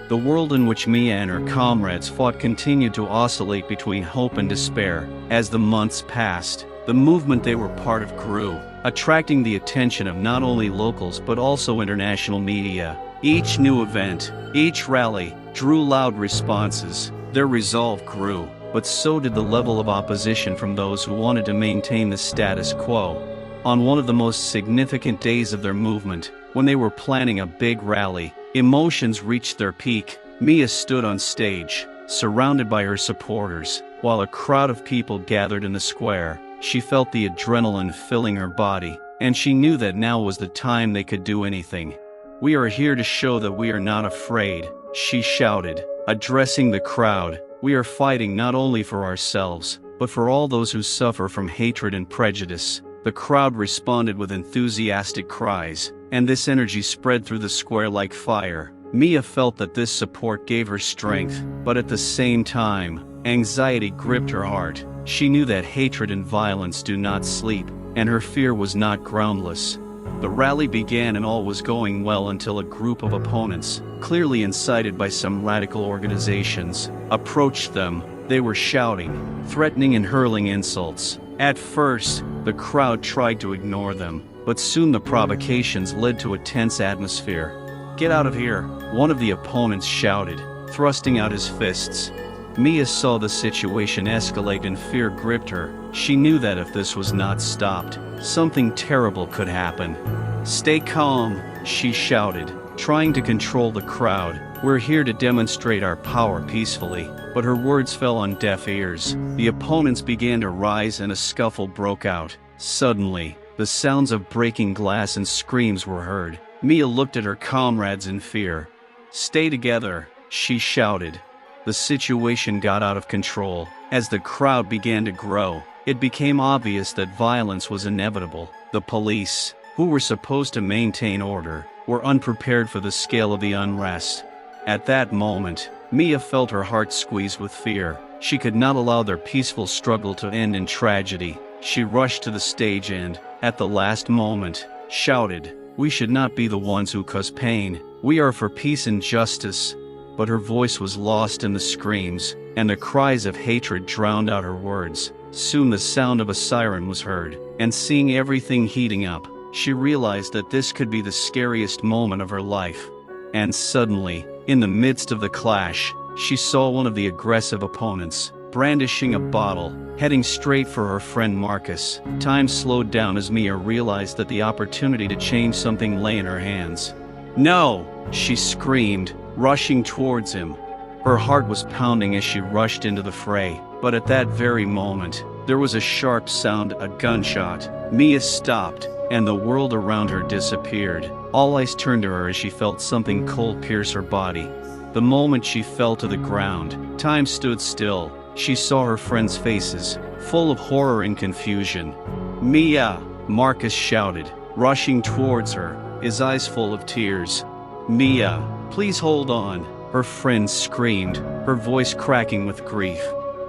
The world in which Mia and her comrades fought continued to oscillate between hope and despair. As the months passed, the movement they were part of grew, attracting the attention of not only locals but also international media. Each new event, each rally, drew loud responses. Their resolve grew, but so did the level of opposition from those who wanted to maintain the status quo. On one of the most significant days of their movement, when they were planning a big rally, emotions reached their peak. Mia stood on stage, surrounded by her supporters, while a crowd of people gathered in the square. She felt the adrenaline filling her body, and she knew that now was the time they could do anything. "We are here to show that we are not afraid," she shouted, addressing the crowd. "We are fighting not only for ourselves, but for all those who suffer from hatred and prejudice." The crowd responded with enthusiastic cries, and this energy spread through the square like fire. Mia felt that this support gave her strength, but at the same time, anxiety gripped her heart. She knew that hatred and violence do not sleep, and her fear was not groundless. The rally began and all was going well until a group of opponents, clearly incited by some radical organizations, approached them. They were shouting, threatening and hurling insults. At first, the crowd tried to ignore them, but soon the provocations led to a tense atmosphere. "Get out of here," one of the opponents shouted, thrusting out his fists. Mia saw the situation escalate and fear gripped her. She knew that if this was not stopped, something terrible could happen. "Stay calm," she shouted, trying to control the crowd. "We're here to demonstrate our power peacefully." But her words fell on deaf ears. The opponents began to rise and a scuffle broke out. Suddenly, the sounds of breaking glass and screams were heard. Mia looked at her comrades in fear. "Stay together," she shouted. The situation got out of control. As the crowd began to grow, it became obvious that violence was inevitable. The police, who were supposed to maintain order, were unprepared for the scale of the unrest. At that moment, Mia felt her heart squeeze with fear. She could not allow their peaceful struggle to end in tragedy. She rushed to the stage and, at the last moment, shouted, "We should not be the ones who cause pain. We are for peace and justice." But her voice was lost in the screams, and the cries of hatred drowned out her words. Soon the sound of a siren was heard, and seeing everything heating up, she realized that this could be the scariest moment of her life. And suddenly, in the midst of the clash, she saw one of the aggressive opponents, brandishing a bottle, heading straight for her friend Marcus. Time slowed down as Mia realized that the opportunity to change something lay in her hands. "No!" she screamed, rushing towards him. Her heart was pounding as she rushed into the fray, but at that very moment, there was a sharp sound, a gunshot. Mia stopped, and the world around her disappeared. All eyes turned to her as she felt something cold pierce her body. The moment she fell to the ground, time stood still. She saw her friends' faces, full of horror and confusion. "Mia!" Marcus shouted, rushing towards her, his eyes full of tears. "Mia, please hold on," her friend screamed, her voice cracking with grief.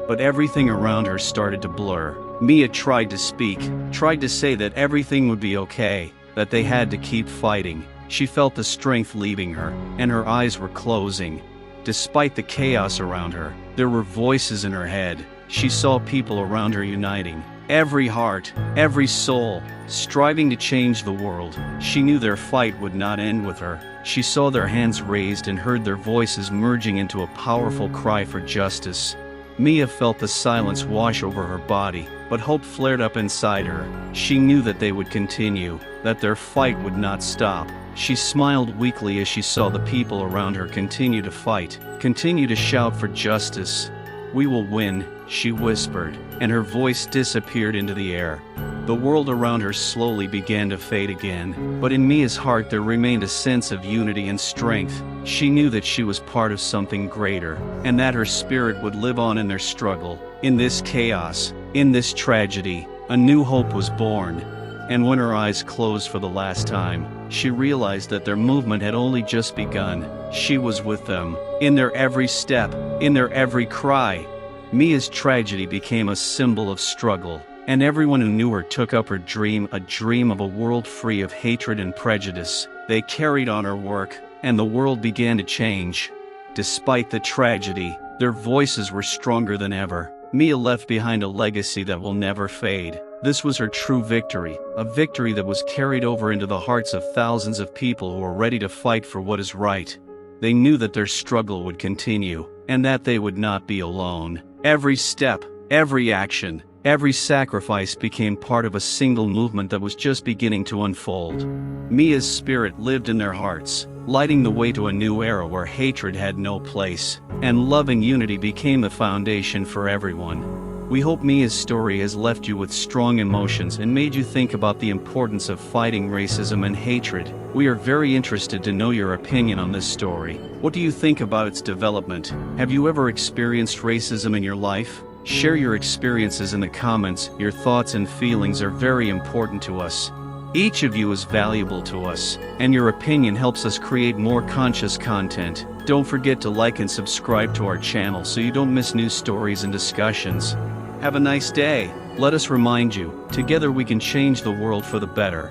But everything around her started to blur. Mia tried to speak, tried to say that everything would be okay, that they had to keep fighting. She felt the strength leaving her, and her eyes were closing. Despite the chaos around her, there were voices in her head. She saw people around her uniting. Every heart, every soul, striving to change the world. She knew their fight would not end with her. She saw their hands raised and heard their voices merging into a powerful cry for justice. Mia felt the silence wash over her body, but hope flared up inside her. She knew that they would continue, that their fight would not stop. She smiled weakly as she saw the people around her continue to fight, continue to shout for justice. "We will win," she whispered, and her voice disappeared into the air. The world around her slowly began to fade again, but in Mia's heart there remained a sense of unity and strength. She knew that she was part of something greater, and that her spirit would live on in their struggle. In this chaos, in this tragedy, a new hope was born. And when her eyes closed for the last time, she realized that their movement had only just begun. She was with them, in their every step, in their every cry. Mia's tragedy became a symbol of struggle, and everyone who knew her took up her dream, a dream of a world free of hatred and prejudice. They carried on her work, and the world began to change. Despite the tragedy, their voices were stronger than ever. Mia left behind a legacy that will never fade. This was her true victory, a victory that was carried over into the hearts of thousands of people who were ready to fight for what is right. They knew that their struggle would continue, and that they would not be alone. Every step, every action, every sacrifice became part of a single movement that was just beginning to unfold. Mia's spirit lived in their hearts, lighting the way to a new era where hatred had no place, and love and unity became the foundation for everyone. We hope Mia's story has left you with strong emotions and made you think about the importance of fighting racism and hatred. We are very interested to know your opinion on this story. What do you think about its development? Have you ever experienced racism in your life? Share your experiences in the comments. Your thoughts and feelings are very important to us. Each of you is valuable to us, and your opinion helps us create more conscious content. Don't forget to like and subscribe to our channel so you don't miss new stories and discussions. Have a nice day. Let us remind you, together we can change the world for the better.